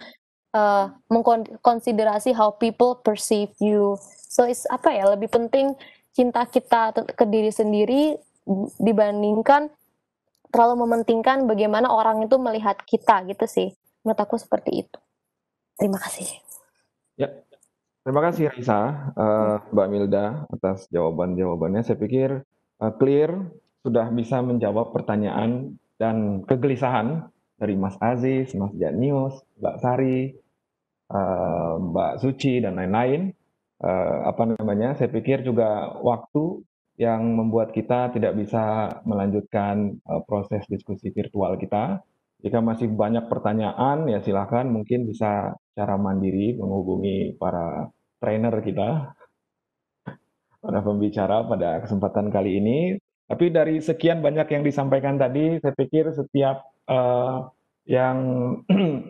mengkonsiderasi how people perceive you. So it's lebih penting cinta kita ke diri sendiri dibandingkan terlalu mementingkan bagaimana orang itu melihat kita gitu sih. Menurut aku seperti itu. Terima kasih. Ya, terima kasih Raisa, Mbak Milda atas jawabannya. Saya pikir clear, sudah bisa menjawab pertanyaan dan kegelisahan dari Mas Aziz, Mas Janius, Mbak Sari, Mbak Suci dan lain-lain. Saya pikir juga waktu yang membuat kita tidak bisa melanjutkan proses diskusi virtual kita. Jika masih banyak pertanyaan, ya silakan mungkin bisa secara mandiri menghubungi para trainer kita, para pembicara pada kesempatan kali ini. Tapi dari sekian banyak yang disampaikan tadi, saya pikir setiap yang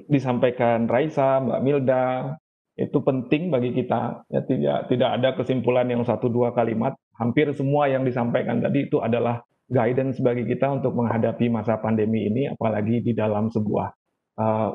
disampaikan Raisa, Mbak Milda, itu penting bagi kita. Ya, tidak ada kesimpulan yang 1-2 kalimat. Hampir semua yang disampaikan tadi itu adalah guidance bagi kita untuk menghadapi masa pandemi ini, apalagi di dalam sebuah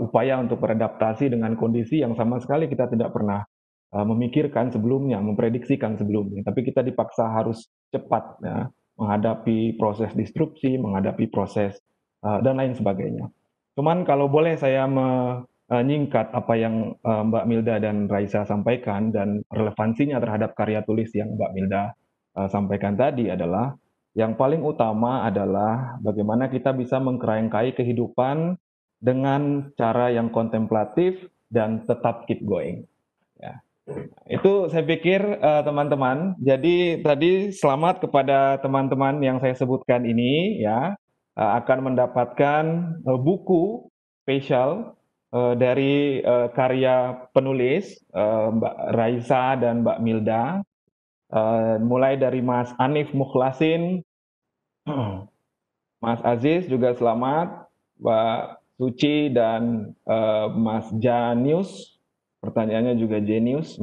upaya untuk beradaptasi dengan kondisi yang sama sekali kita tidak pernah memikirkan sebelumnya, memprediksikan sebelumnya. Tapi kita dipaksa harus cepat ya, menghadapi proses disrupsi, menghadapi proses dan lain sebagainya. Cuman kalau boleh saya menyingkat apa yang Mbak Milda dan Raisa sampaikan dan relevansinya terhadap karya tulis yang Mbak Milda sampaikan tadi adalah yang paling utama adalah bagaimana kita bisa mengkerangkai kehidupan dengan cara yang kontemplatif dan tetap keep going. Ya. Itu saya pikir teman-teman. Jadi tadi selamat kepada teman-teman yang saya sebutkan ini ya, akan mendapatkan buku spesial dari karya penulis Mbak Raisa dan Mbak Milda, mulai dari Mas Anif Mukhlasin, Mas Aziz juga selamat, Mbak Suci dan Mas Janius, pertanyaannya juga Jenius,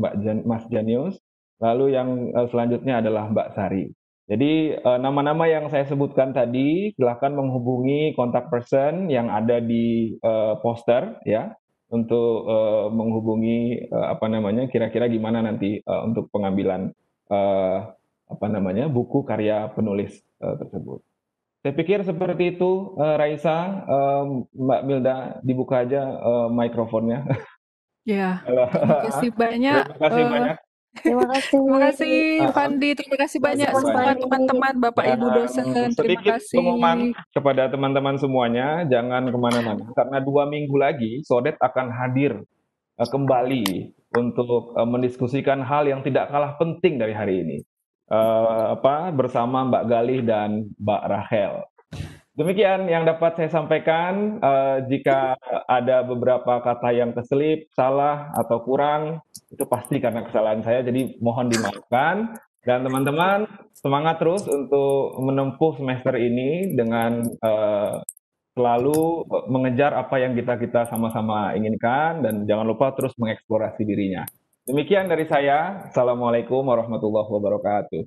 Mas Janius. Lalu yang selanjutnya adalah Mbak Sari. Jadi nama-nama yang saya sebutkan tadi silahkan menghubungi kontak person yang ada di poster ya untuk menghubungi kira-kira gimana nanti untuk pengambilan buku karya penulis tersebut. Saya pikir seperti itu, Raisa, Mbak Milda, dibuka aja mikrofonnya. Ya, terima kasih banyak. Terima kasih banyak. Terima kasih. Terima kasih Fandi, terima kasih banyak semua teman-teman, Bapak Ibu dosen, terima Sedikit kasih. pengumuman kepada teman-teman semuanya, jangan kemana-mana, karena 2 minggu lagi Sodet akan hadir kembali untuk mendiskusikan hal yang tidak kalah penting dari hari ini. Bersama Mbak Galih dan Mbak Rachel. Demikian yang dapat saya sampaikan. Jika ada beberapa kata yang keselip, salah atau kurang, itu pasti karena kesalahan saya, jadi mohon dimaafkan. Dan teman-teman semangat terus untuk menempuh semester ini dengan selalu mengejar apa yang kita sama-sama inginkan, dan jangan lupa terus mengeksplorasi dirinya. Demikian dari saya. Assalamualaikum warahmatullahi wabarakatuh.